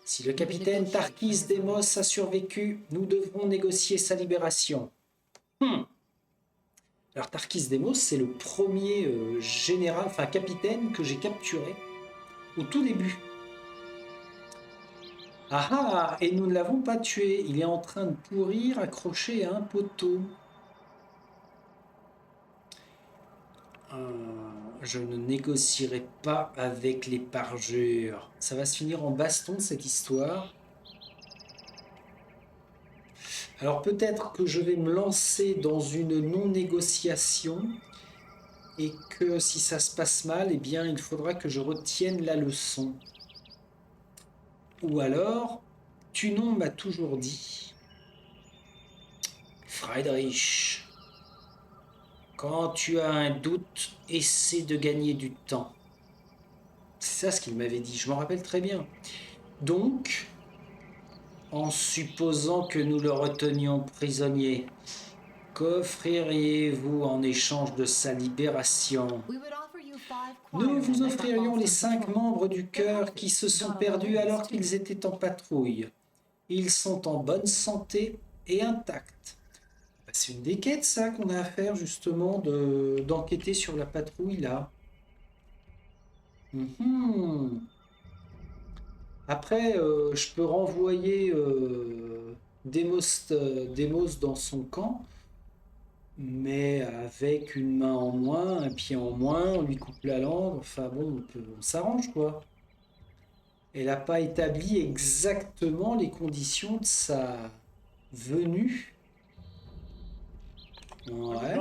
Si le capitaine Tarkis Demos a survécu, nous devrons négocier sa libération. Alors Tarkis Demos, c'est le premier général, enfin capitaine que j'ai capturé au tout début. Ah ah, et nous ne l'avons pas tué, il est en train de pourrir accroché à un poteau. Je ne négocierai pas avec les parjures. Ça va se finir en baston cette histoire. Alors peut-être que je vais me lancer dans une non-négociation et que si ça se passe mal, eh bien il faudra que je retienne la leçon. Ou alors, Tunon m'a toujours dit, Friedrich, quand tu as un doute, essaie de gagner du temps. C'est ça ce qu'il m'avait dit, je m'en rappelle très bien. Donc, en supposant que nous le retenions prisonnier, qu'offririez-vous en échange de sa libération? Nous vous offririons les 5 membres du chœur qui se sont perdus alors qu'ils étaient en patrouille. Ils sont en bonne santé et intacts. C'est une des quêtes, ça, qu'on a à faire, justement, d'enquêter sur la patrouille, là. Après, je peux renvoyer Demos dans son camp, mais avec une main en moins, un pied en moins, on lui coupe la langue. Enfin bon, on s'arrange quoi. Elle n'a pas établi exactement les conditions de sa venue. Ouais.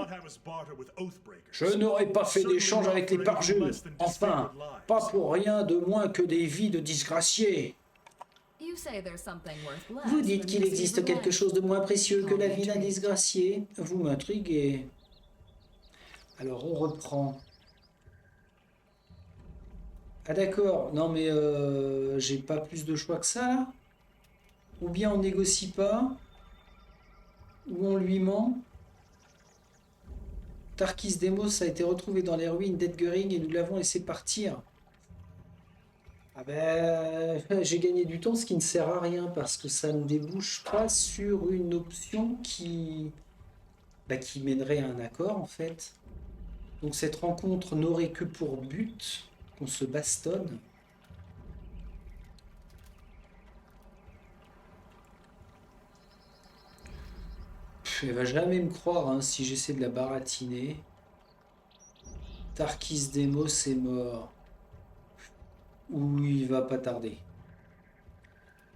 Je n'aurais pas fait d'échange avec les parjures. Enfin, pas pour rien de moins que des vies de disgraciés. Vous dites qu'il existe quelque chose de moins précieux que la vie d'un disgracié. Vous m'intriguez. Alors on reprend. Ah d'accord, non mais j'ai pas plus de choix que ça là. Ou bien on négocie pas, ou on lui ment. Tarkis Demos a été retrouvé dans les ruines d'Edgering et nous l'avons laissé partir. Ah ben, j'ai gagné du temps, ce qui ne sert à rien parce que ça ne débouche pas sur une option qui mènerait à un accord en fait. Donc cette rencontre n'aurait que pour but qu'on se bastonne. Elle va jamais me croire hein, si j'essaie de la baratiner. Tarkis Demos est mort. Ou il va pas tarder.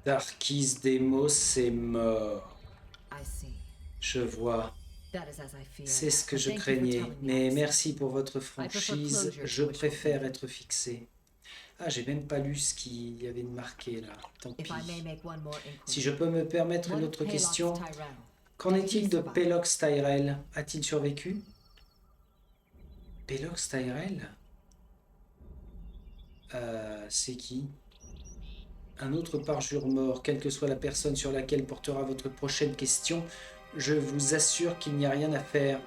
Tarkis Demos est mort. Je vois. C'est ce que je craignais. Mais merci pour votre franchise. Je préfère être fixé. Ah, j'ai même pas lu ce qu'il y avait de marqué là. Tant pis. Si je peux me permettre une autre question. Qu'en est-il de Pelox Tyrell? A-t-il survécu? Pelox Tyrell? C'est qui? Un autre parjure mort, quelle que soit la personne sur laquelle portera votre prochaine question, je vous assure qu'il n'y a rien à faire.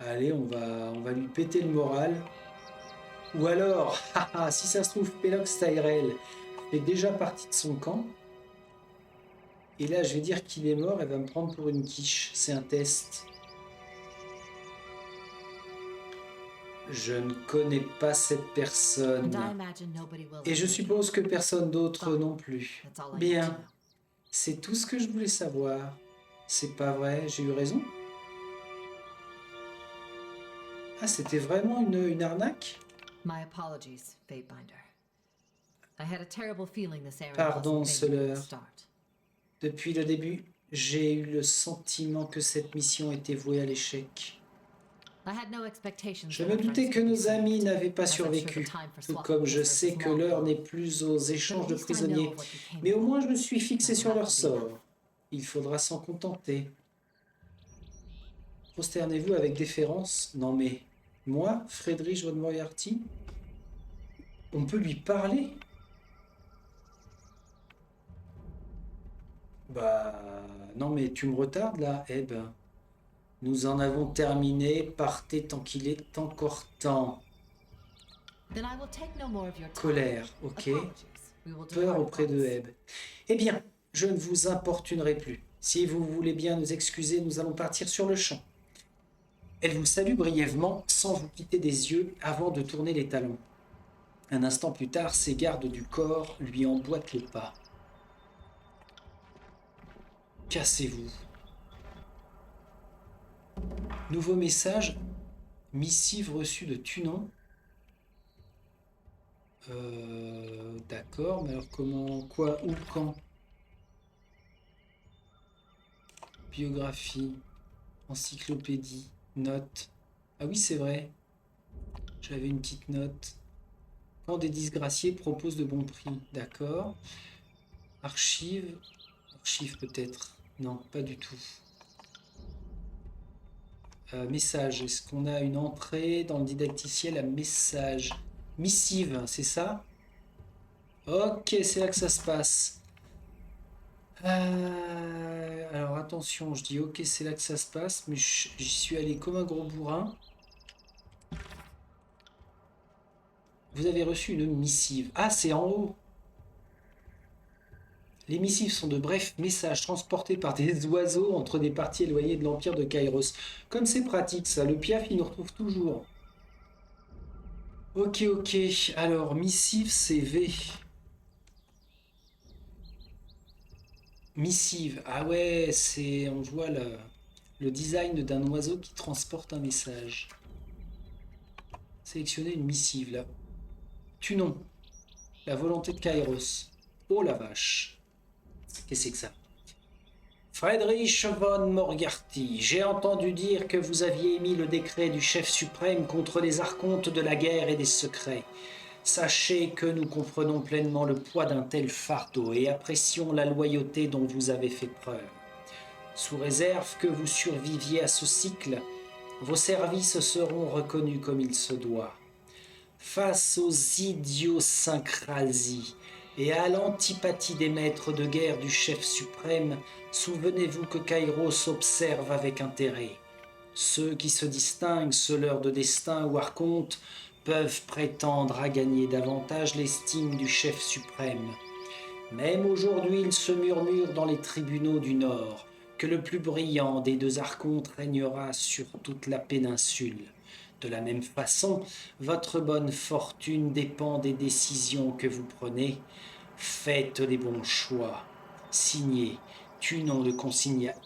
Allez, on va lui péter le moral. Ou alors, si ça se trouve, Pelox Tyrell fait déjà partie de son camp. Et là, je vais dire qu'il est mort, elle va me prendre pour une quiche. C'est un test. Je ne connais pas cette personne. Et je suppose que personne d'autre non plus. Bien. C'est tout ce que je voulais savoir. C'est pas vrai, j'ai eu raison? Ah, c'était vraiment une arnaque? Pardon, Seller. Depuis le début, j'ai eu le sentiment que cette mission était vouée à l'échec. Je me doutais que nos amis n'avaient pas survécu, tout comme je sais que l'heure n'est plus aux échanges de prisonniers. Mais au moins je me suis fixé sur leur sort. Il faudra s'en contenter. Prosternez-vous avec déférence. Non mais, moi, Friedrich von Moriarty, on peut lui parler? Bah, non mais tu me retardes là, eh ben. Nous en avons terminé, partez tant qu'il est encore temps. Colère, ok. Peur auprès de Ebb. Eh bien, je ne vous importunerai plus. Si vous voulez bien nous excuser, nous allons partir sur le champ. Elle vous salue brièvement, sans vous quitter des yeux, avant de tourner les talons. Un instant plus tard, ses gardes du corps lui emboîtent le pas. Cassez-vous. Nouveau message. Missive reçue de Tunon. D'accord, mais alors comment, quoi, où, quand? Biographie, encyclopédie, notes. Ah oui, c'est vrai. J'avais une petite note. Quand des disgraciés proposent de bons prix. D'accord. Archives. Archives peut-être. Non, pas du tout. Message. Est-ce qu'on a une entrée dans le didacticiel à message? Missive, c'est ça? Ok, c'est là que ça se passe. Alors attention, je dis ok, c'est là que ça se passe, mais j'y suis allé comme un gros bourrin. Vous avez reçu une missive. Ah, c'est en haut. Les missives sont de brefs messages transportés par des oiseaux entre des parties éloignées de l'Empire de Kairos. Comme c'est pratique ça, le piaf il nous retrouve toujours. Ok, ok, alors missive c'est V. Missive, ah ouais, c'est. On voit le design d'un oiseau qui transporte un message. Sélectionnez une missive là. Tunon, la volonté de Kairos. Oh la vache. Qu'est-ce que c'est que ça? Friedrich von Moriarty, j'ai entendu dire que vous aviez émis le décret du chef suprême contre les archontes de la guerre et des secrets. Sachez que nous comprenons pleinement le poids d'un tel fardeau et apprécions la loyauté dont vous avez fait preuve. Sous réserve que vous surviviez à ce cycle, vos services seront reconnus comme il se doit. Face aux idiosyncrasies et à l'antipathie des maîtres de guerre du chef suprême, souvenez-vous que Kairos observe avec intérêt. Ceux qui se distinguent, seleurs de destin ou archontes, peuvent prétendre à gagner davantage l'estime du chef suprême. Même aujourd'hui, il se murmure dans les tribunaux du Nord que le plus brillant des deux archontes régnera sur toute la péninsule. De la même façon, votre bonne fortune dépend des décisions que vous prenez. Faites les bons choix. Signé Tunon, le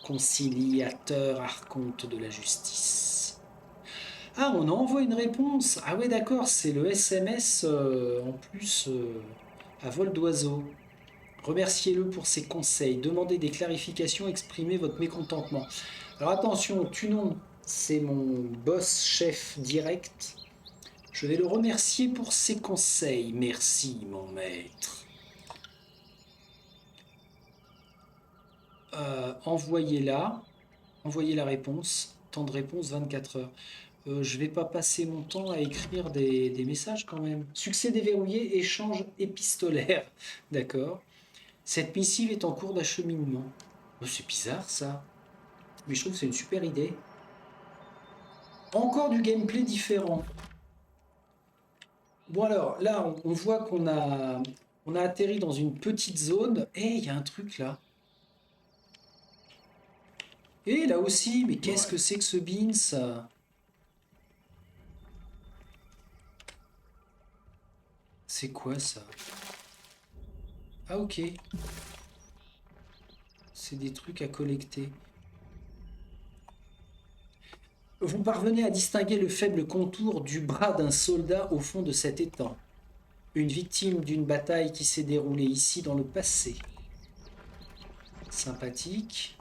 conciliateur archonte de la justice. Ah, on envoie une réponse. Ah ouais, d'accord, c'est le SMS en plus à vol d'oiseau. Remerciez-le pour ses conseils, demandez des clarifications, exprimez votre mécontentement. Alors attention, Tunon, c'est mon boss chef direct. Je vais le remercier pour ses conseils. Merci, mon maître. Envoyez-la. Envoyez la réponse. Temps de réponse 24 heures. Je vais pas passer mon temps à écrire des messages quand même. Succès déverrouillé, échange épistolaire. D'accord. Cette missive est en cours d'acheminement. Oh, c'est bizarre ça. Mais je trouve que c'est une super idée. Encore du gameplay différent. Bon alors, là, on voit on a atterri dans une petite zone. Et il y a un truc là. Et là aussi, mais qu'est-ce que c'est que ce beans ça? C'est quoi ça? Ah ok. C'est des trucs à collecter. Vous parvenez à distinguer le faible contour du bras d'un soldat au fond de cet étang. Une victime d'une bataille qui s'est déroulée ici dans le passé. Sympathique.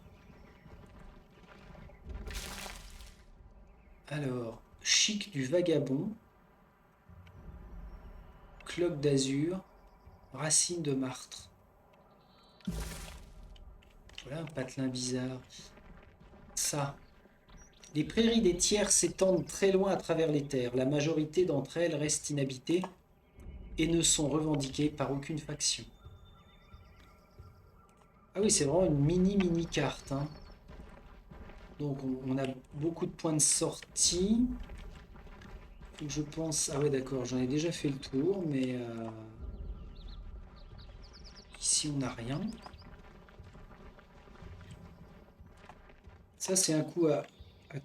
Alors, chic du vagabond. Cloque d'azur. Racine de martre. Voilà un patelin bizarre. Ça. Les prairies des tiers s'étendent très loin à travers les terres. La majorité d'entre elles restent inhabitées et ne sont revendiquées par aucune faction. Ah oui, c'est vraiment une mini carte. Hein. Donc on a beaucoup de points de sortie. Je pense... Ah ouais d'accord, j'en ai déjà fait le tour, mais... Ici on n'a rien. Ça c'est un coup à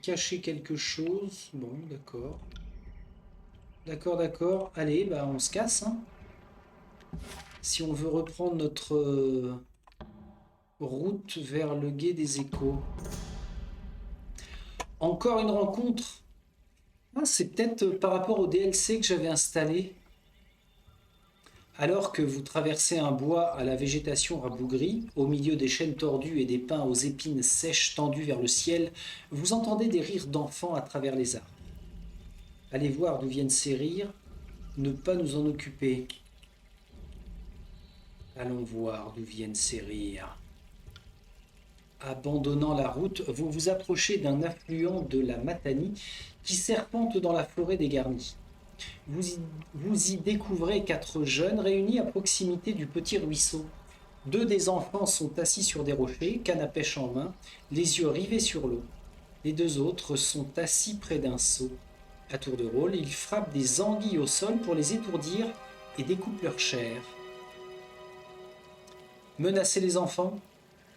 cacher quelque chose. Bon, d'accord. D'accord. Allez, bah on se casse. Hein. Si on veut reprendre notre route vers le gué des échos. Encore une rencontre. Ah, c'est peut-être par rapport au DLC que j'avais installé. Alors que vous traversez un bois à la végétation rabougrie, au milieu des chênes tordus et des pins aux épines sèches tendues vers le ciel, vous entendez des rires d'enfants à travers les arbres. Allez voir d'où viennent ces rires, ne pas nous en occuper. Allons voir d'où viennent ces rires. Abandonnant la route, vous vous approchez d'un affluent de la Matanie qui serpente dans la forêt des Garnis. Vous y découvrez 4 jeunes réunis à proximité du petit ruisseau. 2 des enfants sont assis sur des rochers, canne à pêche en main, les yeux rivés sur l'eau. Les 2 autres sont assis près d'un seau. À tour de rôle, ils frappent des anguilles au sol pour les étourdir et découpent leur chair. Menacer les enfants,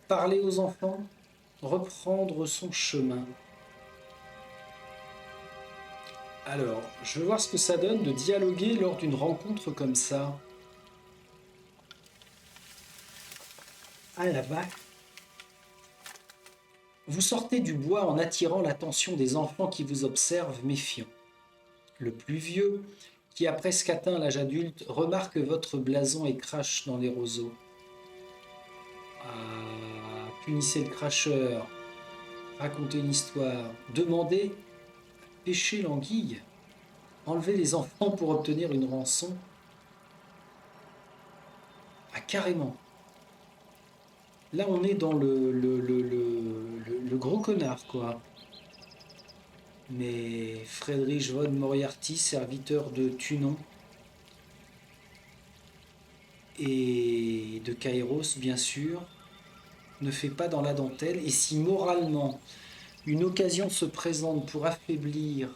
parler aux enfants, reprendre son chemin. Alors, je vais voir ce que ça donne de dialoguer lors d'une rencontre comme ça. Ah la vache. Vous sortez du bois en attirant l'attention des enfants qui vous observent méfiants. Le plus vieux, qui a presque atteint l'âge adulte, remarque votre blason et crache dans les roseaux. Ah, punissez le cracheur, racontez une histoire, demandez, pêchez l'anguille, enlevez les enfants pour obtenir une rançon. Ah, carrément. Là, on est dans le gros connard, quoi. Mais Friedrich von Moriarty, serviteur de Tunon et de Kairos, bien sûr, ne fait pas dans la dentelle. Et si moralement une occasion se présente pour affaiblir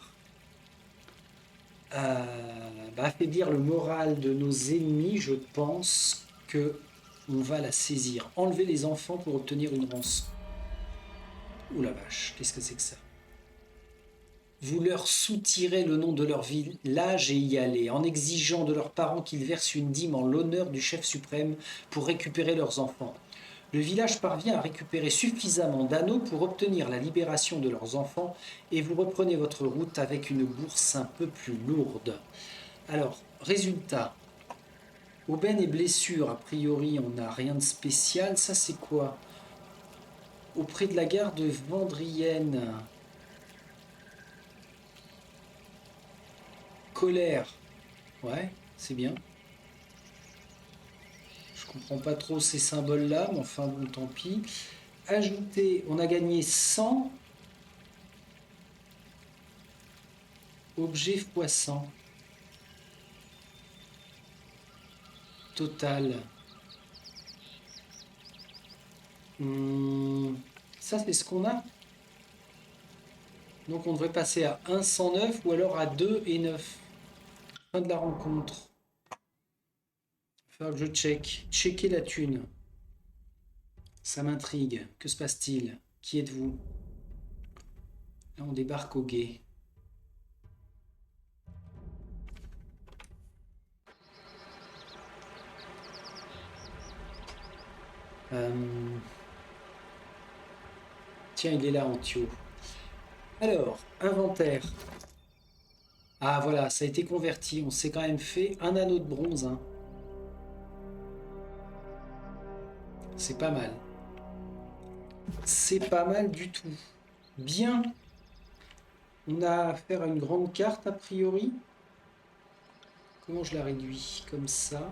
le moral de nos ennemis, je pense que on va la saisir. Enlever les enfants pour obtenir une rançon. Ouh la vache, qu'est-ce que c'est que ça? Vous leur soutirez le nom de leur village et y allez, en exigeant de leurs parents qu'ils versent une dîme en l'honneur du chef suprême pour récupérer leurs enfants. Le village parvient à récupérer suffisamment d'anneaux pour obtenir la libération de leurs enfants et vous reprenez votre route avec une bourse un peu plus lourde. Alors, résultat. Aubaine et blessures, a priori, on n'a rien de spécial. Ça, c'est quoi? Auprès de la gare de Vendrienne. Colère. Ouais, c'est bien. Je comprends pas trop ces symboles-là, mais enfin bon, tant pis. Ajouter, on a gagné 100 objets x 100. Total. Ça, c'est ce qu'on a. Donc on devrait passer à 1, 109 ou alors à 2 et 9. Fin de la rencontre. Enfin, je check. Checker la thune. Ça m'intrigue. Que se passe-t-il? Qui êtes-vous? Là, on débarque au guet. Tiens, il est là, Antio. Alors, inventaire. Ah, voilà, ça a été converti. On s'est quand même fait un anneau de bronze. Hein. C'est pas mal. C'est pas mal du tout. Bien. On a affaire à une grande carte, a priori. Comment je la réduis? Comme ça.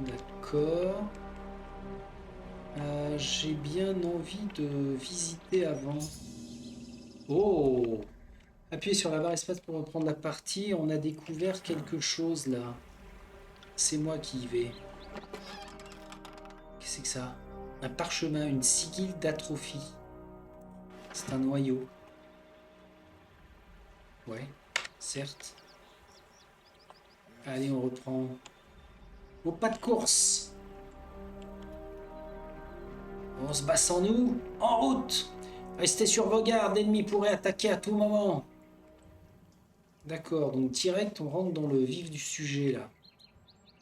D'accord. J'ai bien envie de visiter avant. Oh! Appuyez sur la barre espace pour reprendre la partie. On a découvert quelque chose là. C'est moi qui y vais. Qu'est-ce que c'est que ça? Un parchemin, une sigille d'atrophie. C'est un noyau. Ouais, certes. Allez, on reprend. Au pas de course! On se bat sans nous. En route! Restez sur vos gardes, l'ennemi pourrait attaquer à tout moment. D'accord, donc direct, on rentre dans le vif du sujet là.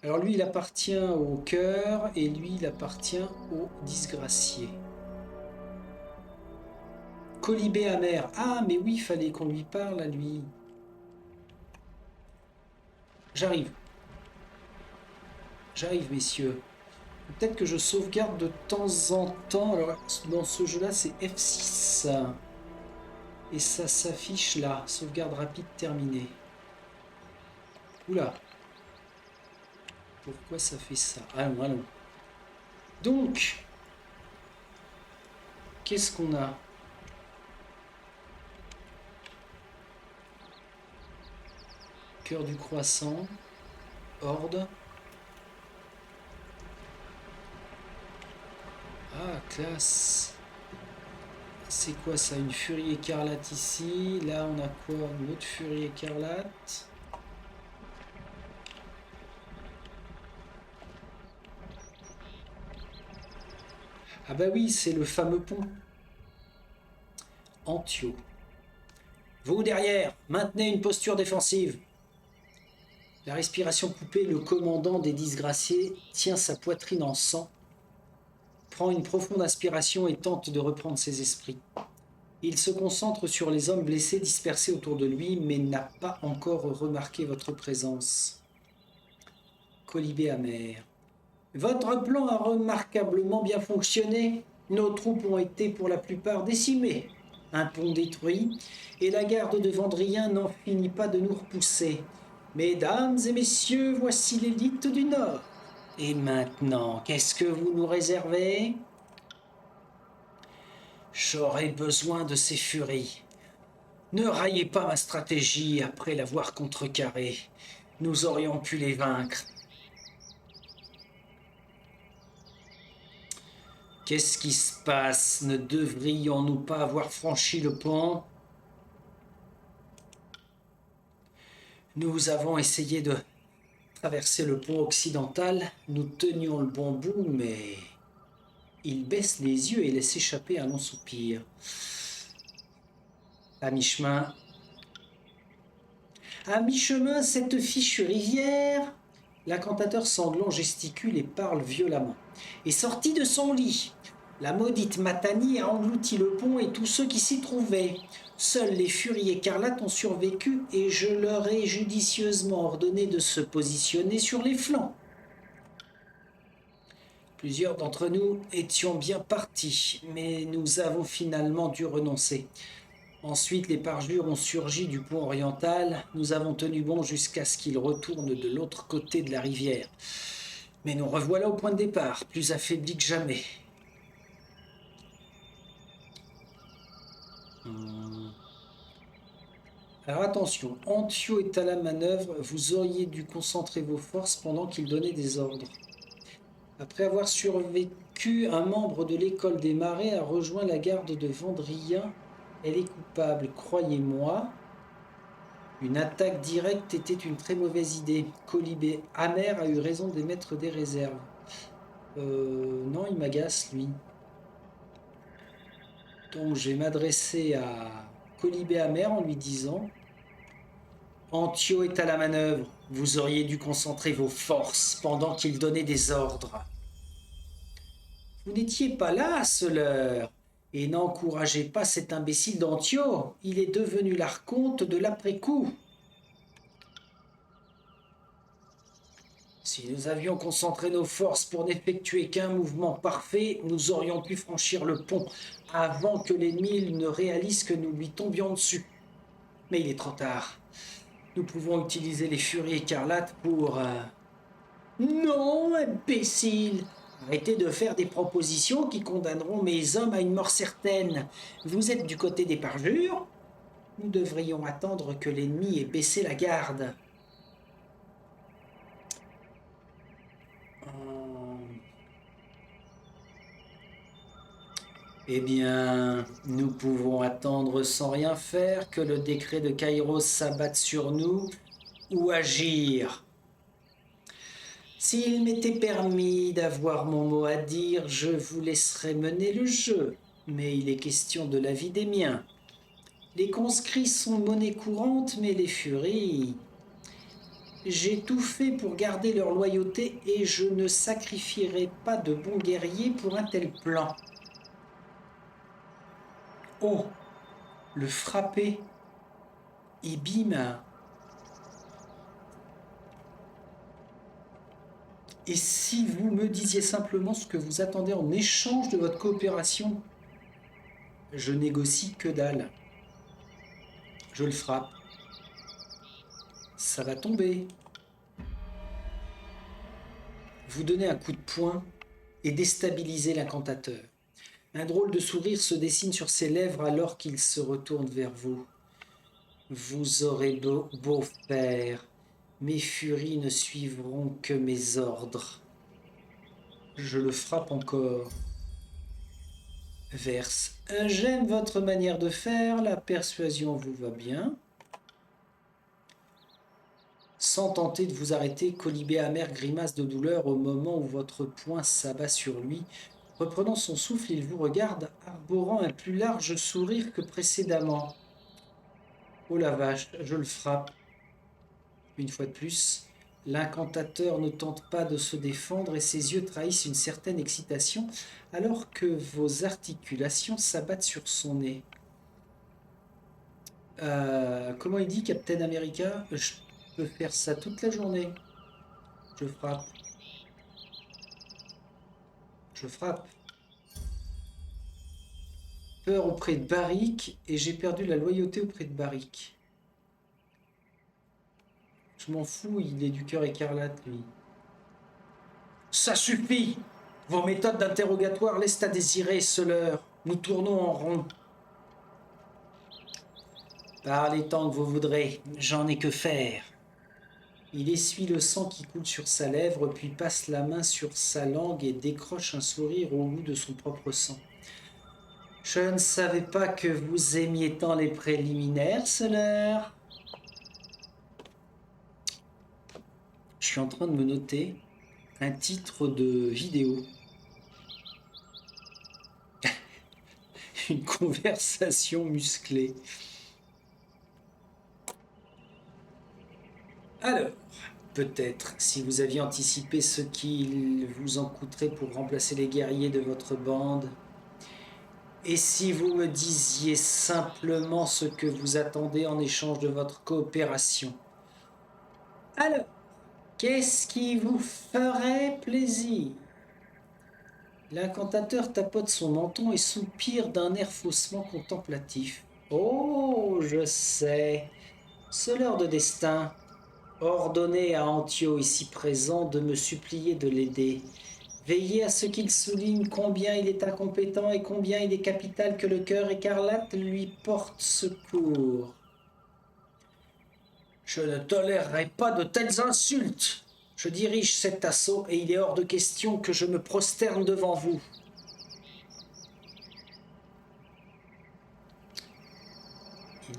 Alors lui, il appartient au cœur et lui, il appartient au disgracié. Colibé amer. Ah, mais oui, il fallait qu'on lui parle à lui. J'arrive. J'arrive, messieurs. Peut-être que je sauvegarde de temps en temps. Alors, dans ce jeu-là, c'est F6. Et ça s'affiche là. Sauvegarde rapide terminée. Oula. Pourquoi ça fait ça? Allons, allons. Donc, qu'est-ce qu'on a? Cœur du croissant. Horde. Ah, classe. C'est quoi ça? Une furie écarlate ici. Là, on a quoi? Une autre furie écarlate. Ah bah oui, c'est le fameux pont. Antio. Vous derrière, maintenez une posture défensive. La respiration coupée, le commandant des disgraciés tient sa poitrine en sang, prend une profonde inspiration et tente de reprendre ses esprits. Il se concentre sur les hommes blessés dispersés autour de lui, mais n'a pas encore remarqué votre présence. Colibé amer. Votre plan a remarquablement bien fonctionné. Nos troupes ont été pour la plupart décimées. Un pont détruit, et la garde de Vendrien n'en finit pas de nous repousser. Mesdames et messieurs, voici l'élite du Nord. Et maintenant, qu'est-ce que vous nous réservez? J'aurai besoin de ces furies. Ne raillez pas ma stratégie après l'avoir contrecarrée. Nous aurions pu les vaincre. Qu'est-ce qui se passe? Ne devrions-nous pas avoir franchi le pont? Nous avons essayé de traverser le pont occidental. Nous tenions le bon bout, mais... Il baisse les yeux et laisse échapper un long soupir. À mi-chemin... À mi-chemin, cette fichue rivière... L'incantateur sanglant gesticule et parle violemment. Est sorti de son lit. La maudite Matanie a englouti le pont et tous ceux qui s'y trouvaient. Seuls les furies écarlates ont survécu et je leur ai judicieusement ordonné de se positionner sur les flancs. Plusieurs d'entre nous étions bien partis, mais nous avons finalement dû renoncer. Ensuite, les parjures ont surgi du pont oriental. Nous avons tenu bon jusqu'à ce qu'ils retournent de l'autre côté de la rivière. Mais nous revoilà au point de départ, plus affaiblis que jamais. Alors attention, Antio est à la manœuvre, vous auriez dû concentrer vos forces pendant qu'il donnait des ordres. Après avoir survécu, un membre de l'école des marais a rejoint la garde de Vendrien. Elle est coupable, croyez-moi. Une attaque directe était une très mauvaise idée. Colibé amer a eu raison d'émettre des réserves. Non, il m'agace, lui. Donc je vais m'adresser à Colibé amer en lui disant... Antio est à la manœuvre. Vous auriez dû concentrer vos forces pendant qu'il donnait des ordres. Vous n'étiez pas là, Seuleur, et n'encouragez pas cet imbécile d'Antio. Il est devenu l'archonte de l'après-coup. Si nous avions concentré nos forces pour n'effectuer qu'un mouvement parfait, nous aurions pu franchir le pont avant que l'ennemi ne réalise que nous lui tombions dessus. Mais il est trop tard. Nous pouvons utiliser les furies écarlates pour... Non, imbécile! Arrêtez de faire des propositions qui condamneront mes hommes à une mort certaine. Vous êtes du côté des parjures? Nous devrions attendre que l'ennemi ait baissé la garde. Eh bien, nous pouvons attendre sans rien faire que le décret de Kairos s'abatte sur nous ou agir. S'il m'était permis d'avoir mon mot à dire, je vous laisserais mener le jeu, mais il est question de la vie des miens. Les conscrits sont monnaie courante, mais les furies... J'ai tout fait pour garder leur loyauté et je ne sacrifierai pas de bons guerriers pour un tel plan. Oh, le frapper. Et bim. Et si vous me disiez simplement ce que vous attendez en échange de votre coopération? Je négocie que dalle. Je le frappe. Ça va tomber. Vous donnez un coup de poing et déstabilisez l'incantateur. Un drôle de sourire se dessine sur ses lèvres alors qu'il se retourne vers vous. Vous aurez beau faire, mes furies ne suivront que mes ordres. Je le frappe encore. Verse. J'aime votre manière de faire, la persuasion vous va bien. Sans tenter de vous arrêter, Colibé amer grimace de douleur au moment où votre poing s'abat sur lui. Reprenant son souffle, il vous regarde, arborant un plus large sourire que précédemment. Oh la vache, je le frappe. Une fois de plus, l'incantateur ne tente pas de se défendre et ses yeux trahissent une certaine excitation alors que vos articulations s'abattent sur son nez. Comment il dit, Captain America? Je peux faire ça toute la journée. Je frappe. Je frappe. Peur auprès de Barrick et j'ai perdu la loyauté auprès de Barrick. Je m'en fous, il est du cœur écarlate, lui. Ça suffit! Vos méthodes d'interrogatoire laissent à désirer, Seuleur. Nous tournons en rond. Parlez tant que vous voudrez, j'en ai que faire. Il essuie le sang qui coule sur sa lèvre, puis passe la main sur sa langue et décroche un sourire au goût de son propre sang. Je ne savais pas que vous aimiez tant les préliminaires, Seuleur. Je suis en train de me noter un titre de vidéo. Une conversation musclée. Alors, peut-être, si vous aviez anticipé ce qu'il vous en coûterait pour remplacer les guerriers de votre bande, et si vous me disiez simplement ce que vous attendez en échange de votre coopération. Alors, qu'est-ce qui vous ferait plaisir? L'incantateur tapote son menton et soupire d'un air faussement contemplatif. Oh, je sais, Seuleur de destin. Ordonnez à Antio ici présent de me supplier de l'aider. Veillez à ce qu'il souligne combien il est incompétent et combien il est capital que le cœur écarlate lui porte secours. Je ne tolérerai pas de telles insultes. Je dirige cet assaut et il est hors de question que je me prosterne devant vous.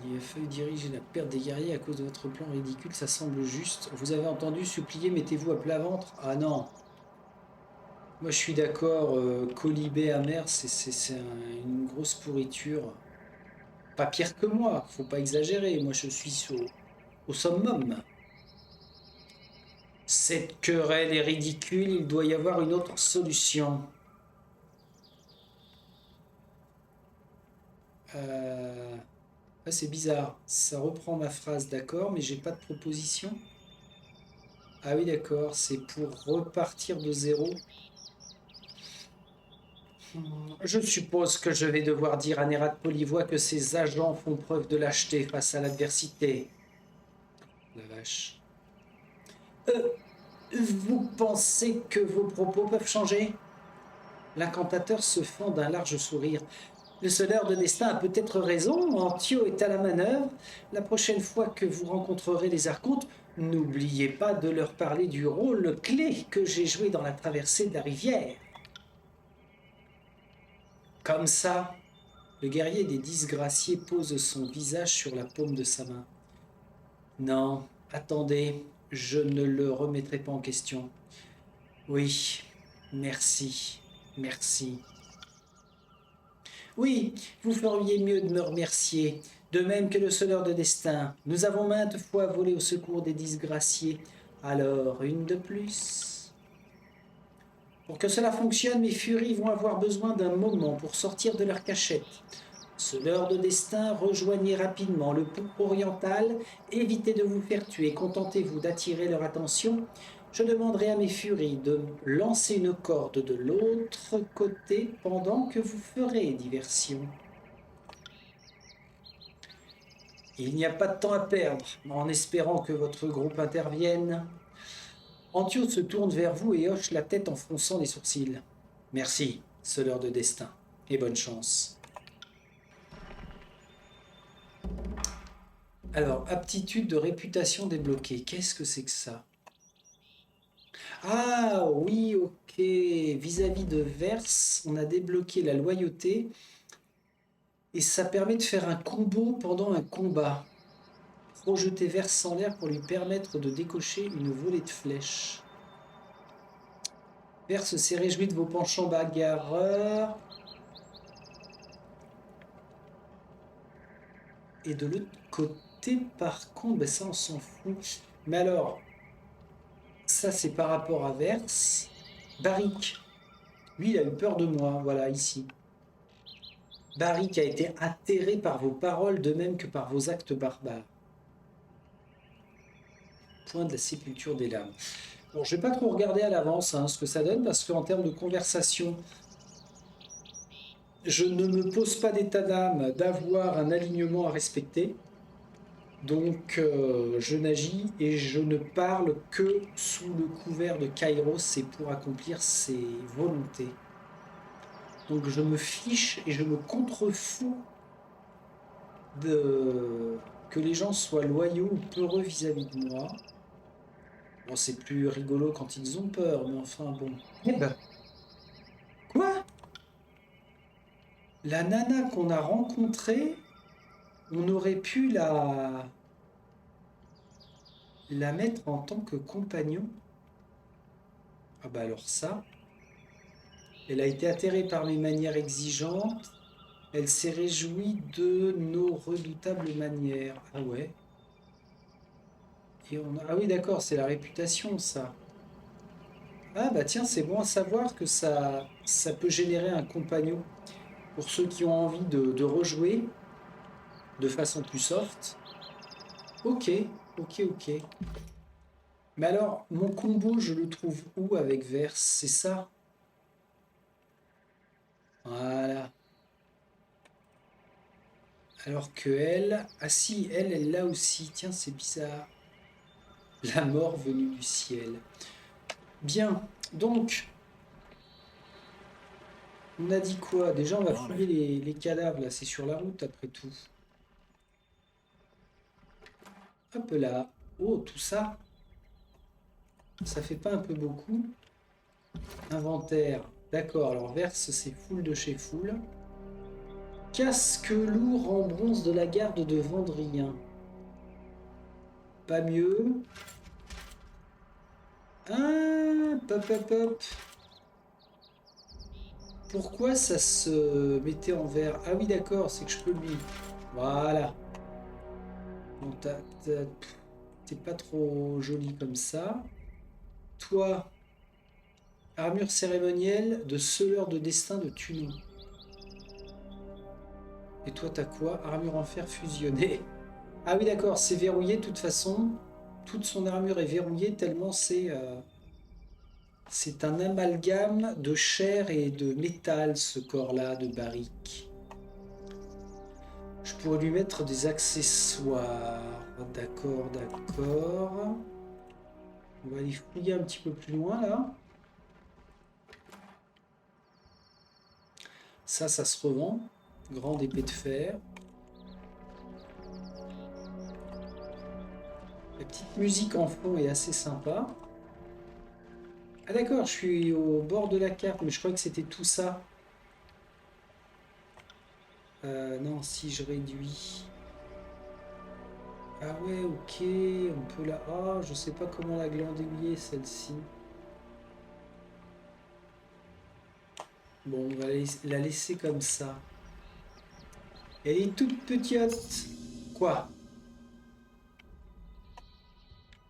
Il a fallu diriger la perte des guerriers à cause de votre plan ridicule, ça semble juste. Vous avez entendu, supplier, mettez-vous à plat ventre. Ah non. Moi je suis d'accord, colibé amer, c'est une grosse pourriture. Pas pire que moi, faut pas exagérer, moi je suis au summum. Cette querelle est ridicule, il doit y avoir une autre solution. Ah, c'est bizarre, ça reprend ma phrase, d'accord, mais j'ai pas de proposition. Ah oui, d'accord, c'est pour repartir de zéro. Je suppose que je vais devoir dire à Nérat Polivois que ses agents font preuve de lâcheté face à l'adversité. La vache. Vous pensez que vos propos peuvent changer? L'incantateur se fend d'un large sourire. Le Seuleur de destin a peut-être raison, Antio est à la manœuvre. La prochaine fois que vous rencontrerez les archontes, n'oubliez pas de leur parler du rôle clé que j'ai joué dans la traversée de la rivière. Comme ça, le guerrier des disgraciés pose son visage sur la paume de sa main. Non, attendez, je ne le remettrai pas en question. Oui, merci, merci. Oui, vous feriez mieux de me remercier, de même que le Seuleur de destin. Nous avons maintes fois volé au secours des disgraciés, alors une de plus. Pour que cela fonctionne, mes furies vont avoir besoin d'un moment pour sortir de leur cachette. Seuleur de destin, rejoignez rapidement le pont oriental, évitez de vous faire tuer, contentez-vous d'attirer leur attention. Je demanderai à mes furies de lancer une corde de l'autre côté pendant que vous ferez diversion. Il n'y a pas de temps à perdre, en espérant que votre groupe intervienne. Antio se tourne vers vous et hoche la tête en fronçant les sourcils. Merci, Seuleur de destin, et bonne chance. Alors, aptitude de réputation débloquée. Qu'est-ce que c'est que ça? Ah oui, ok. Vis-à-vis de Verse, on a débloqué la loyauté. Et ça permet de faire un combo pendant un combat. Projeter Verse en l'air pour lui permettre de décocher une volée de flèches. Verse s'est réjoui de vos penchants bagarreurs. Et de l'autre côté, par contre, ben ça on s'en fout. Mais alors, ça c'est par rapport à Verse. Barik, lui il a eu peur de moi, voilà, ici. Barik a été atterré par vos paroles de même que par vos actes barbares. Point de la sépulture des lames. Bon, je vais pas trop regarder à l'avance hein, ce que ça donne, parce qu'en termes de conversation, je ne me pose pas d'état d'âme d'avoir un alignement à respecter. Donc, je n'agis et je ne parle que sous le couvert de Kairos et pour accomplir ses volontés. Donc, je me fiche et je me contrefous de que les gens soient loyaux ou peureux vis-à-vis de moi. Bon, c'est plus rigolo quand ils ont peur, mais enfin bon. Eh ben, quoi? La nana qu'on a rencontrée, on aurait pu la mettre en tant que compagnon? Ah bah alors ça, elle a été atterrée par mes manières exigeantes, elle s'est réjouie de nos redoutables manières. Ah ouais. Ah oui d'accord, c'est la réputation ça. Ah bah tiens, c'est bon à savoir que ça peut générer un compagnon pour ceux qui ont envie de rejouer de façon plus soft. Ok, ok. Mais alors, mon combo, je le trouve où avec Verse? C'est ça? Voilà. Alors que elle... Ah si, elle l'a aussi. Tiens, c'est bizarre. La mort venue du ciel. Bien, donc, on a dit quoi? Déjà, on va fouiller les cadavres, là. C'est sur la route, après tout. Hop là. Oh, tout ça. Ça fait pas un peu beaucoup? Inventaire. D'accord, alors Verse, c'est full de chez full. Casque lourd en bronze de la garde de Vendrien. Pas mieux. Ah, pop. Pourquoi ça se mettait en vert? Ah oui, d'accord, c'est que je peux lui. Voilà. Bon, t'es pas trop joli comme ça. Toi, armure cérémonielle de scelleur de destin de Tunon. Et toi, t'as quoi? Armure en fer fusionnée. Ah oui, d'accord, c'est verrouillé de toute façon. Toute son armure est verrouillée tellement c'est un amalgame de chair et de métal, ce corps-là, de Barik. Je pourrais lui mettre des accessoires. D'accord. On va aller fouiller un petit peu plus loin, là. Ça se revend. Grande épée de fer. La petite musique en fond est assez sympa. Ah d'accord, je suis au bord de la carte, mais je crois que c'était tout ça. Non, si je réduis... Ah ouais, ok, on peut la... Ah, je sais pas comment la glandouiller, celle-ci. Bon, on va la laisser comme ça. Elle est toute petite. Quoi?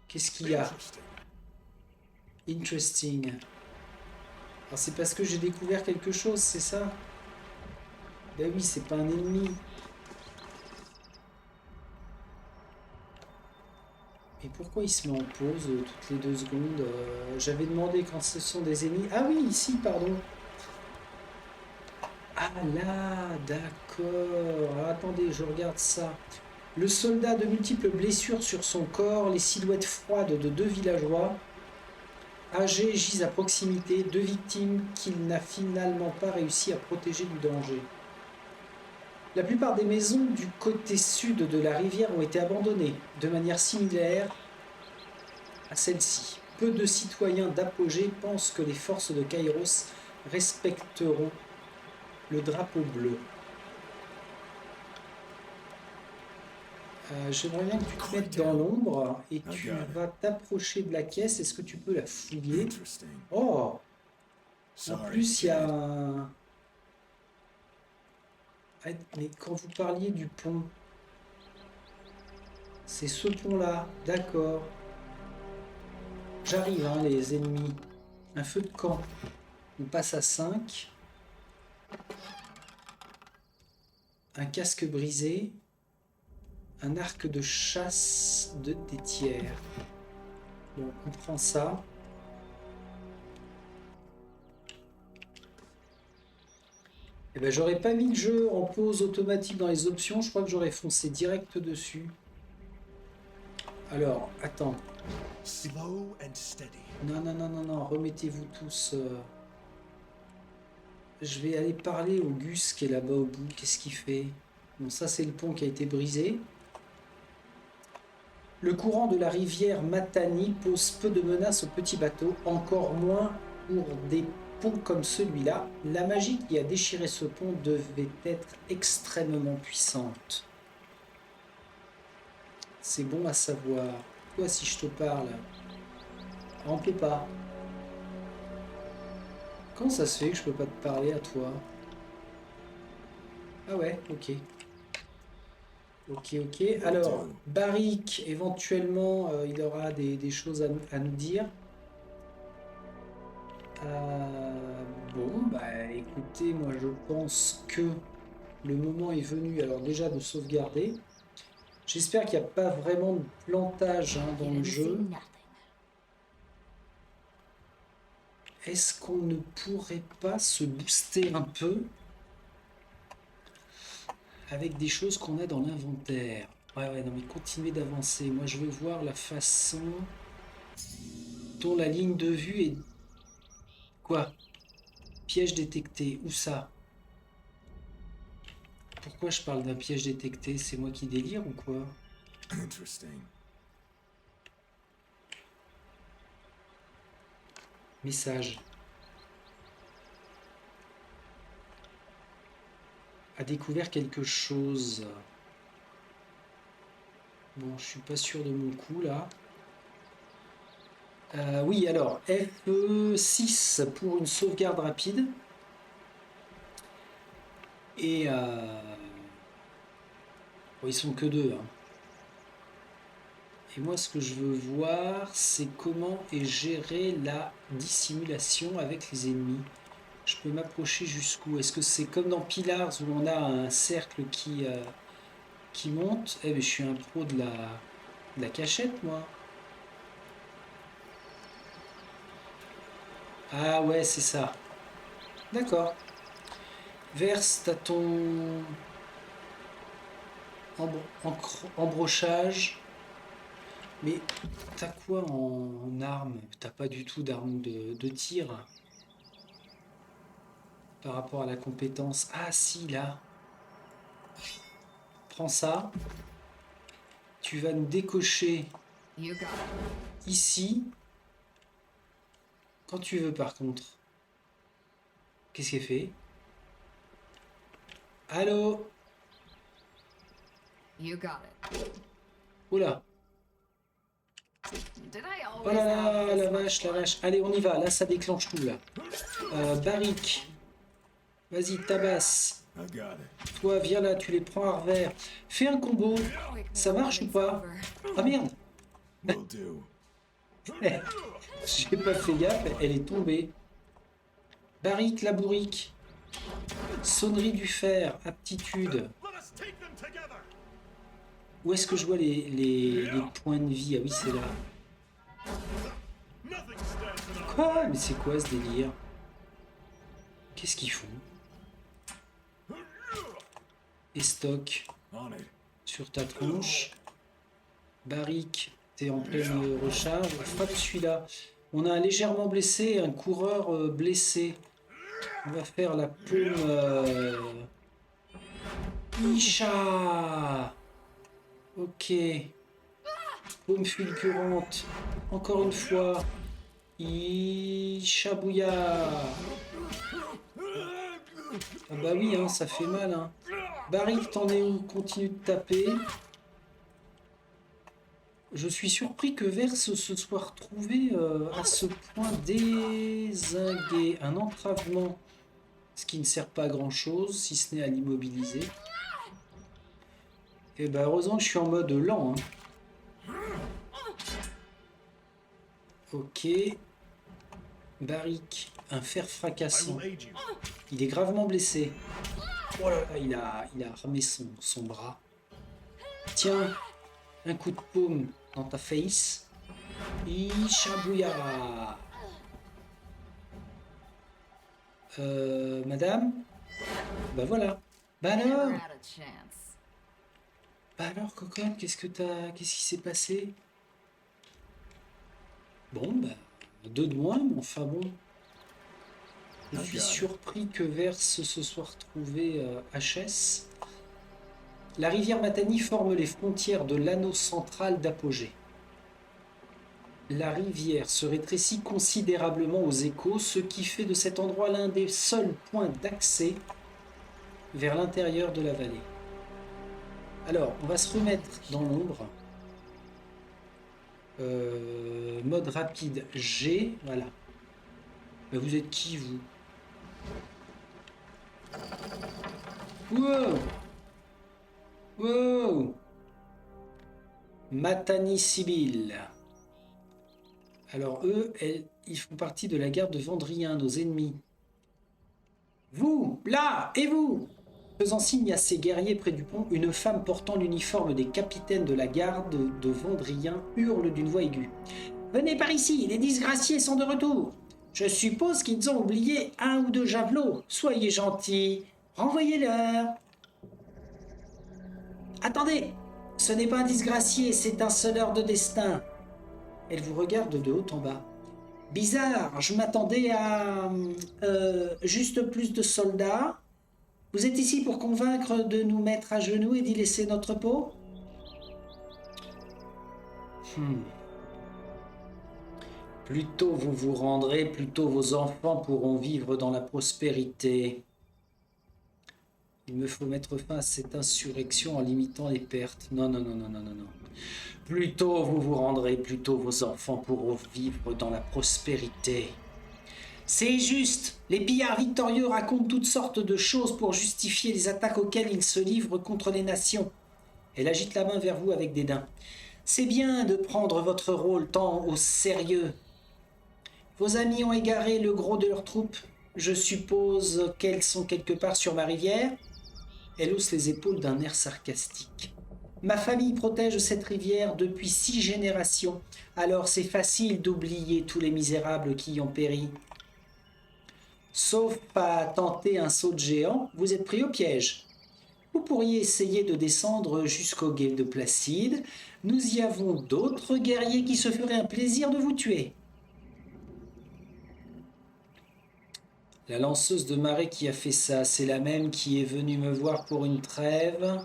Qu'est-ce qu'il y a? Interesting. Alors c'est parce que j'ai découvert quelque chose, c'est ça? Ben oui, c'est pas un ennemi. Et pourquoi il se met en pause toutes les 2 secondes? J'avais demandé quand ce sont des ennemis. Ah oui, ici, pardon. Ah là, d'accord. Alors, attendez, je regarde ça. Le soldat a de multiples blessures sur son corps, les silhouettes froides de 2 villageois âgés gisent à proximité, 2 victimes qu'il n'a finalement pas réussi à protéger du danger. La plupart des maisons du côté sud de la rivière ont été abandonnées, de manière similaire à celle-ci. Peu de citoyens d'Apogée pensent que les forces de Kairos respecteront le drapeau bleu. J'aimerais bien que tu te mettes dans l'ombre et tu vas t'approcher de la caisse. Est-ce que tu peux la fouiller? Oh! En plus, il y a un... Ah, mais quand vous parliez du pont, c'est ce pont-là, d'accord. J'arrive, hein, les ennemis. Un feu de camp. On passe à 5. Un casque brisé. Un arc de chasse des tiers. Bon, on prend ça. Eh ben, j'aurais pas mis le jeu en pause automatique dans les options. Je crois que j'aurais foncé direct dessus. Alors, attends. Slow and steady. Non, non, non, non, non. Remettez-vous tous. Je vais aller parler au Gus qui est là-bas au bout. Qu'est-ce qu'il fait? Bon, ça, c'est le pont qui a été brisé. Le courant de la rivière Matani pose peu de menaces aux petits bateaux, encore moins pour des ponts comme celui-là. La magie qui a déchiré ce pont devait être extrêmement puissante. C'est bon à savoir. Toi, si je te parle, on peut pas. Comment ça se fait que je peux pas te parler à toi? Ah ouais, ok. Ok, ok. Alors, Barik, éventuellement, il aura des choses à nous dire. Bon, bah écoutez, moi je pense que le moment est venu, alors déjà de sauvegarder. J'espère qu'il n'y a pas vraiment de plantage hein, dans le jeu. Est-ce qu'on ne pourrait pas se booster un peu avec des choses qu'on a dans l'inventaire? Ouais, non mais continuez d'avancer. Moi je veux voir la façon dont la ligne de vue est... Quoi? Piège détecté. Où ça? Pourquoi je parle d'un piège détecté? C'est moi qui délire ou quoi? Interesting. Message. A découvert quelque chose. Bon, je suis pas sûr de mon coup là. Oui, alors F6 pour une sauvegarde rapide. Et bon, ils sont que deux. Hein. Et moi, ce que je veux voir, c'est comment est gérée la dissimulation avec les ennemis. Je peux m'approcher jusqu'où? Est-ce que c'est comme dans Pillars où on a un cercle qui monte? Eh bien, je suis un pro de la cachette, moi. Ah ouais, c'est ça. D'accord. Verse, t'as ton embrochage. Mais t'as quoi en arme? T'as pas du tout d'arme de tir par rapport à la compétence. Ah si, là. Prends ça. Tu vas nous décocher ici. Quand tu veux par contre. Qu'est-ce qu'elle fait? Allô? Oh là. Oh là là, la vache, la vache. Allez, on y va. Là, ça déclenche tout, là. Barik. Vas-y, tabasse. Toi, viens là, tu les prends à revers. Fais un combo. Ça marche ou pas? Ah merde. J'ai pas fait gaffe, elle est tombée. Barik, la bourrique. Sonnerie du fer, aptitude. Où est-ce que je vois les points de vie? Ah oui, c'est là. Quoi? Mais c'est quoi ce délire? Qu'est-ce qu'ils font? Et stock sur ta tronche. Barik, t'es en pleine recharge. Frappe celui-là. On a un légèrement blessé, un coureur blessé. On va faire la paume. Isha. Ok. Paume fulgurante. Encore une fois. Isha Bouya. Ah bah oui, hein, ça fait mal. Hein. Barik, t'en es où? Continue de taper. Je suis surpris que Verse se soit retrouvé à ce point dézingué. Un entravement, ce qui ne sert pas à grand chose, si ce n'est à l'immobiliser. Et ben heureusement que je suis en mode lent. Hein. Ok. Barrique, un fer fracassant. Il est gravement blessé. Oh là là, il a armé son bras. Tiens, un coup de paume dans ta face. Ishabouya. Madame? Bah voilà. Bah alors? Bah alors, cocotte, qu'est-ce qui s'est passé? Bon, bah, 2 de moins, mais enfin bon. Je suis surpris que Verse se soit retrouvé HS. La rivière Matani forme les frontières de l'anneau central d'Apogée. La rivière se rétrécit considérablement aux échos, ce qui fait de cet endroit l'un des seuls points d'accès vers l'intérieur de la vallée. Alors, on va se remettre dans l'ombre. Mode rapide G, voilà. Mais vous êtes qui, vous? Wow! Wow! Matani Sibyl. Alors eux, ils font partie de la garde de Vendrien, nos ennemis. Vous, là, et vous! Faisant signe à ces guerriers près du pont, une femme portant l'uniforme des capitaines de la garde de Vendrien hurle d'une voix aiguë. Venez par ici, les disgraciés sont de retour. Je suppose qu'ils ont oublié 1 ou 2 javelots. Soyez gentils, renvoyez-leur. Attendez, ce n'est pas un disgracié, c'est un sonneur de destin. Elle vous regarde de haut en bas. Bizarre, je m'attendais à juste plus de soldats. Vous êtes ici pour convaincre de nous mettre à genoux et d'y laisser notre peau? Plus tôt vous vous rendrez, plus tôt vos enfants pourront vivre dans la prospérité. Il me faut mettre fin à cette insurrection en limitant les pertes. Non. Plus tôt vous vous rendrez, plus tôt vos enfants pourront vivre dans la prospérité. C'est juste. Les pillards victorieux racontent toutes sortes de choses pour justifier les attaques auxquelles ils se livrent contre les nations. Elle agite la main vers vous avec dédain. C'est bien de prendre votre rôle tant au sérieux. Vos amis ont égaré le gros de leurs troupes. Je suppose qu'elles sont quelque part sur ma rivière. Elle hausse les épaules d'un air sarcastique. Ma famille protège cette rivière depuis 6 générations, alors c'est facile d'oublier tous les misérables qui y ont péri. Sauf à tenter un saut de géant, vous êtes pris au piège. Vous pourriez essayer de descendre jusqu'au gué de Placide. Nous y avons d'autres guerriers qui se feraient un plaisir de vous tuer. La lanceuse de marée qui a fait ça, c'est la même qui est venue me voir pour une trêve.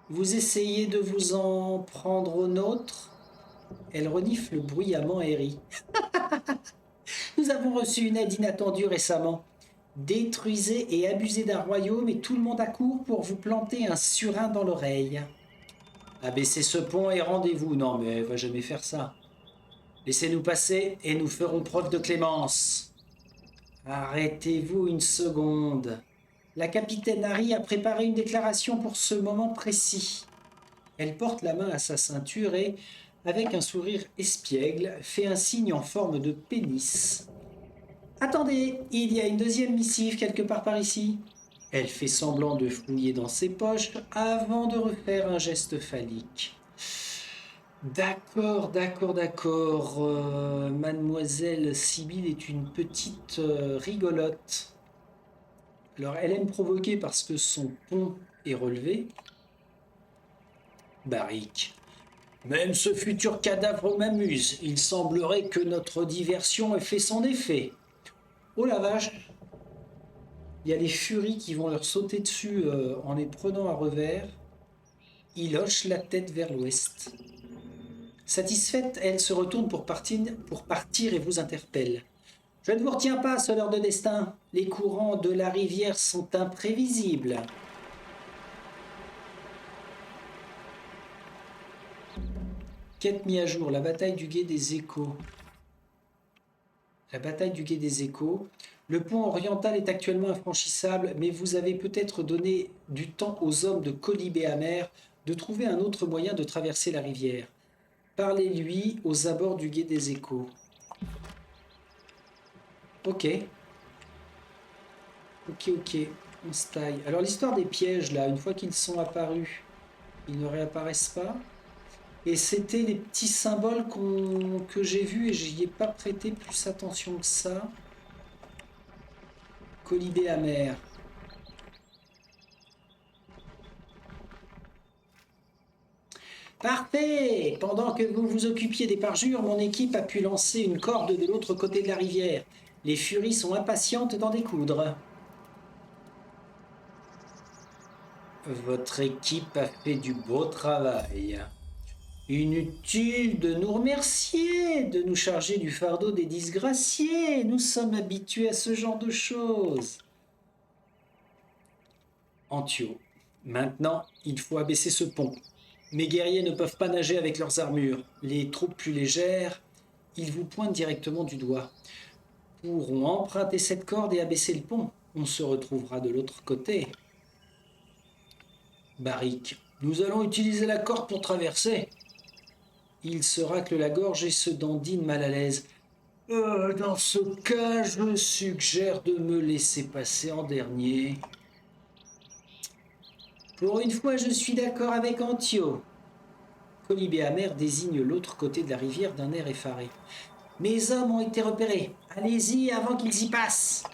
Vous essayez de vous en prendre au nôtre? Elle renifle bruyamment Harry. Nous avons reçu une aide inattendue récemment. Détruisez et abusez d'un royaume et tout le monde accourt pour vous planter un surin dans l'oreille. Abaissez ce pont et rendez-vous. Non mais elle va jamais faire ça. Laissez-nous passer et nous ferons preuve de clémence. Arrêtez-vous une seconde. La capitaine Harry a préparé une déclaration pour ce moment précis. Elle porte la main à sa ceinture et, avec un sourire espiègle, fait un signe en forme de pénis. Attendez, il y a une deuxième missive quelque part par ici. Elle fait semblant de fouiller dans ses poches avant de refaire un geste phallique. D'accord. Mademoiselle Sibyl est une petite rigolote. Alors, elle aime provoquer parce que son pont est relevé. Barrique. Même ce futur cadavre m'amuse. Il semblerait que notre diversion ait fait son effet. Oh la vache! Il y a les furies qui vont leur sauter dessus en les prenant à revers. Il hoche la tête vers l'ouest. Satisfaite, elle se retourne pour partir et vous interpelle. Je ne vous retiens pas, sonneur de destin. Les courants de la rivière sont imprévisibles. Quête mis à jour, la bataille du Gué des Échos. La bataille du Gué des Échos. Le pont oriental est actuellement infranchissable, mais vous avez peut-être donné du temps aux hommes de Colibé-Amer de trouver un autre moyen de traverser la rivière. Parlez-lui aux abords du Gué des Échos. Ok. Ok. On se taille. Alors l'histoire des pièges, là, une fois qu'ils sont apparus, ils ne réapparaissent pas. Et c'était les petits symboles que j'ai vus et j'y ai pas prêté plus attention que ça. Colibé amer. Parfait! Pendant que vous vous occupiez des parjures, mon équipe a pu lancer une corde de l'autre côté de la rivière. Les furies sont impatientes d'en découdre. Votre équipe a fait du beau travail. Inutile de nous remercier, de nous charger du fardeau des disgraciés. Nous sommes habitués à ce genre de choses. Antio. Maintenant, il faut abaisser ce pont. Mes guerriers ne peuvent pas nager avec leurs armures. Les troupes plus légères, ils vous pointent directement du doigt, pourront emprunter cette corde et abaisser le pont. On se retrouvera de l'autre côté. Barik. Nous allons utiliser la corde pour traverser. Il se racle la gorge et se dandine mal à l'aise. Dans ce cas, je suggère de me laisser passer en dernier. Pour une fois, je suis d'accord avec Antio. Colibé amer désigne l'autre côté de la rivière d'un air effaré. Mes hommes ont été repérés. Allez-y avant qu'ils y passent.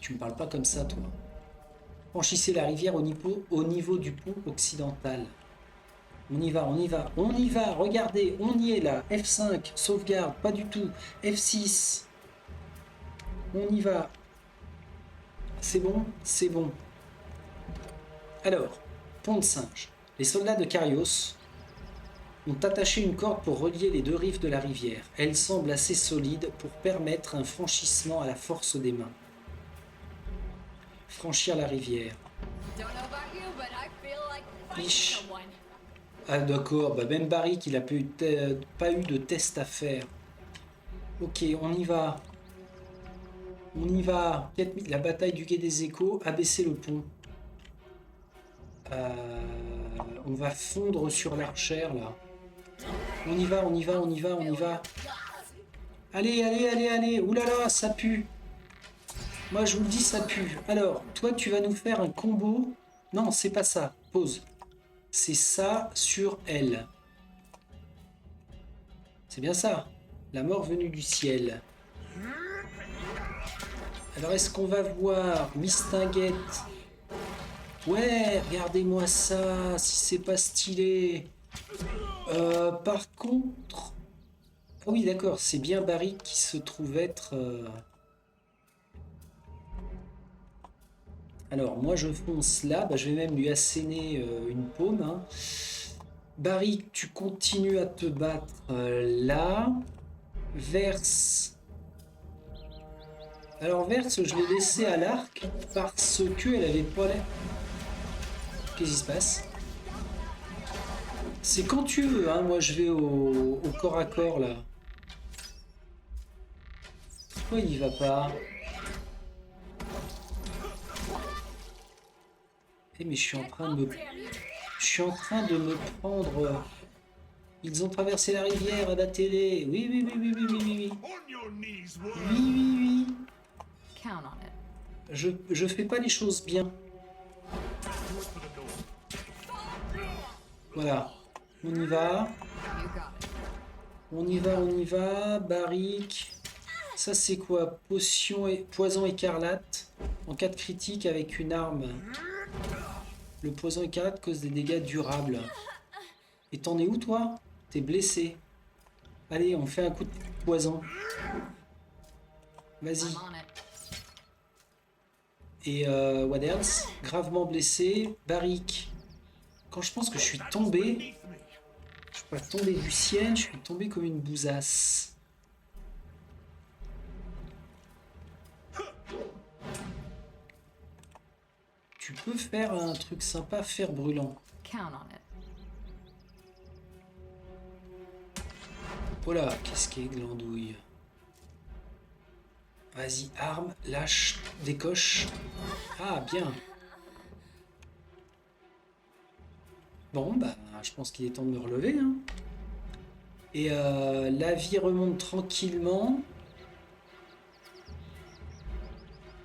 Tu me parles pas comme ça, toi. Franchissez la rivière au niveau du pont occidental. On y va. Regardez, on y est là. F5, sauvegarde, pas du tout. F6. On y va. C'est bon. Alors, pont de singe. Les soldats de Carios ont attaché une corde pour relier les deux rives de la rivière. Elle semble assez solide pour permettre un franchissement à la force des mains. Franchir la rivière. Ish. Ah d'accord, même Barik il a pas eu de test à faire. Ok, on y va. La bataille du Gué des Échos, abaisser le pont. On va fondre sur l'archère là. On y va. Allez. Oulala, ça pue. Moi je vous le dis, ça pue. Alors, toi tu vas nous faire un combo. Non, c'est pas ça. Pause. C'est ça sur elle. C'est bien ça. La mort venue du ciel. Alors est-ce qu'on va voir Mistinguette? Ouais, regardez-moi ça, si c'est pas stylé. Par contre... Ah oui, d'accord, c'est bien Barry qui se trouve être... Alors, moi je fonce là, je vais même lui asséner une paume. Hein. Barry, tu continues à te battre là. Verse... Alors Verse, je l'ai laissé à l'arc parce qu'elle avait pas l'air... Qu'est-ce qui se passe? C'est quand tu veux, hein. Moi je vais au corps à corps là. Pourquoi il y va pas? Mais je suis en train de me prendre... Ils ont traversé la rivière à la télé. Oui. Oui. Je fais pas les choses bien. Voilà. On y va. Barrique. Ça c'est quoi? Potion et poison écarlate. En cas de critique avec une arme. Le poison écarlate cause des dégâts durables. Et t'en es où toi? T'es blessé. Allez, on fait un coup de poison. Vas-y. Et what else? Gravement blessé. Barrique. Quand je pense que je suis tombé... Je suis pas tombé du ciel, je suis tombé comme une bousasse. Tu peux faire un truc sympa, fer brûlant. Oh là, qu'est-ce qui est glandouille? Vas-y, arme, lâche, décoche. Ah, bien. Bon, bah, je pense qu'il est temps de me relever, hein. Et la vie remonte tranquillement.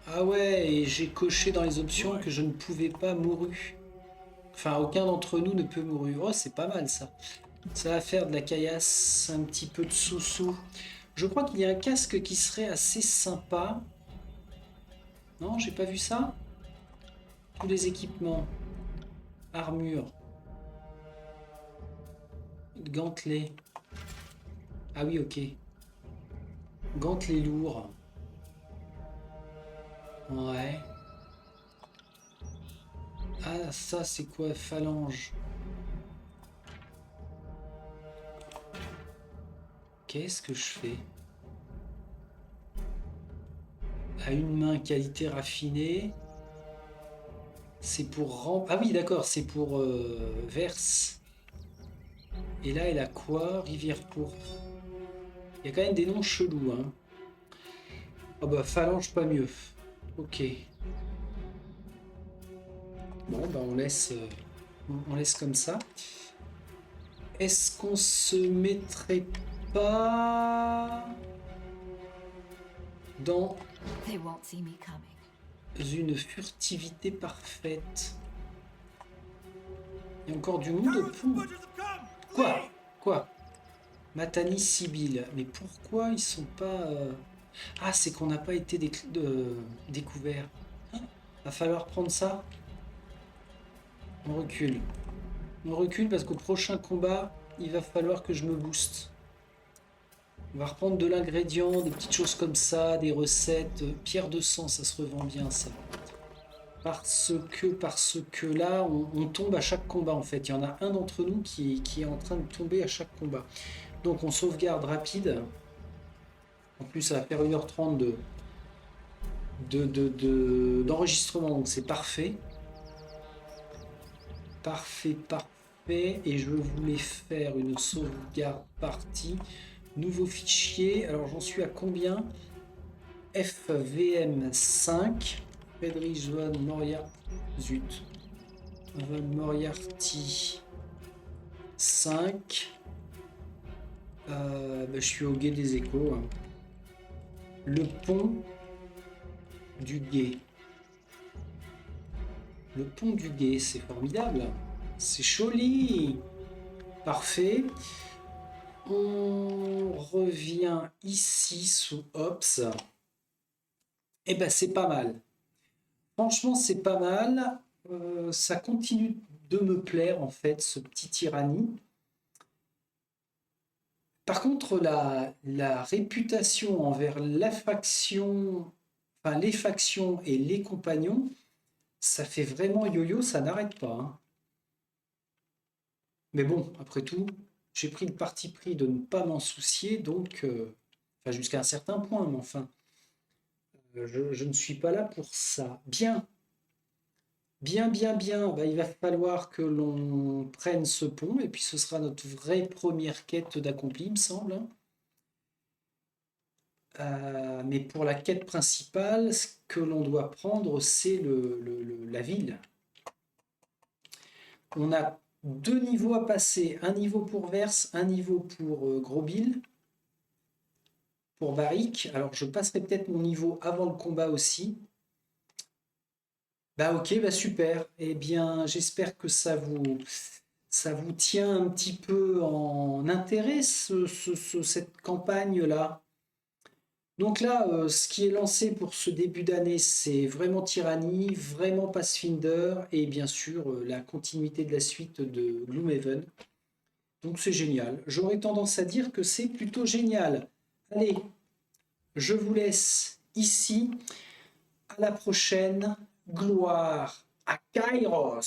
Ah ouais, et j'ai coché dans les options que je ne pouvais pas mourir. Enfin, aucun d'entre nous ne peut mourir. Oh, c'est pas mal ça. Ça va faire de la caillasse, un petit peu de sous-sous. Je crois qu'il y a un casque qui serait assez sympa. Non, j'ai pas vu ça. Tous les équipements. Armure. Gantelet. Ah oui, ok. Gantelet lourd. Ouais. Ah, ça, c'est quoi? Phalange. Qu'est-ce que je fais? À une main, qualité raffinée. C'est pour... Ah oui, d'accord, c'est pour Verse. Et là, elle a quoi? Rivière pourpre. Il y a quand même des noms chelous, hein. Ah bah, phalange, pas mieux. Ok. Bon, bah, on laisse comme ça. Est-ce qu'on se mettrait pas dans They won't see me coming. une furtivité parfaite? Il y a encore du monde au pont. Quoi? Quoi? Matani, Sibyl. Mais pourquoi ils sont pas... Ah, c'est qu'on n'a pas été découvert. Va falloir prendre ça. On recule. On recule parce qu'au prochain combat, il va falloir que je me booste. On va reprendre de l'ingrédient, des petites choses comme ça, des recettes. Pierre de sang, ça se revend bien ça. Parce que là, on tombe à chaque combat en fait. Il y en a un d'entre nous qui est en train de tomber à chaque combat. Donc on sauvegarde rapide. En plus, ça va faire 1h30 d'enregistrement, donc c'est parfait. Parfait. Et je voulais faire une sauvegarde partie. Nouveau fichier. Alors j'en suis à combien? FVM5. Friedrich von Moriarty. Zut. Von Moriarty 5. Je suis au guet des échos. Hein. Le pont du guet. Le pont du guet, c'est formidable. C'est joli. Parfait. On revient ici sous Ops. Et ben c'est pas mal. Franchement, c'est pas mal. Ça continue de me plaire en fait, ce petit tyrannie. Par contre, la réputation envers la faction, enfin les factions et les compagnons, ça fait vraiment yo-yo, ça n'arrête pas. Hein. Mais bon, après tout, j'ai pris le parti pris de ne pas m'en soucier, donc, enfin jusqu'à un certain point, mais enfin, je ne suis pas là pour ça. Bien. Bah, il va falloir que l'on prenne ce pont, et puis ce sera notre vraie première quête d'accompli, il me semble. Hein. Mais pour la quête principale, ce que l'on doit prendre, c'est la ville. On a 2 niveaux à passer, un niveau pour Verse, un niveau pour Grosbill, pour Barrick. Alors je passerai peut-être mon niveau avant le combat aussi. Bah ok, bah super. Eh bien, j'espère que ça vous tient un petit peu en intérêt, cette campagne-là. Donc là, ce qui est lancé pour ce début d'année, c'est vraiment Tyranny, vraiment Pathfinder, et bien sûr la continuité de la suite de Gloomhaven. Donc c'est génial. J'aurais tendance à dire que c'est plutôt génial. Allez, je vous laisse ici. À la prochaine. Gloire à Kairos.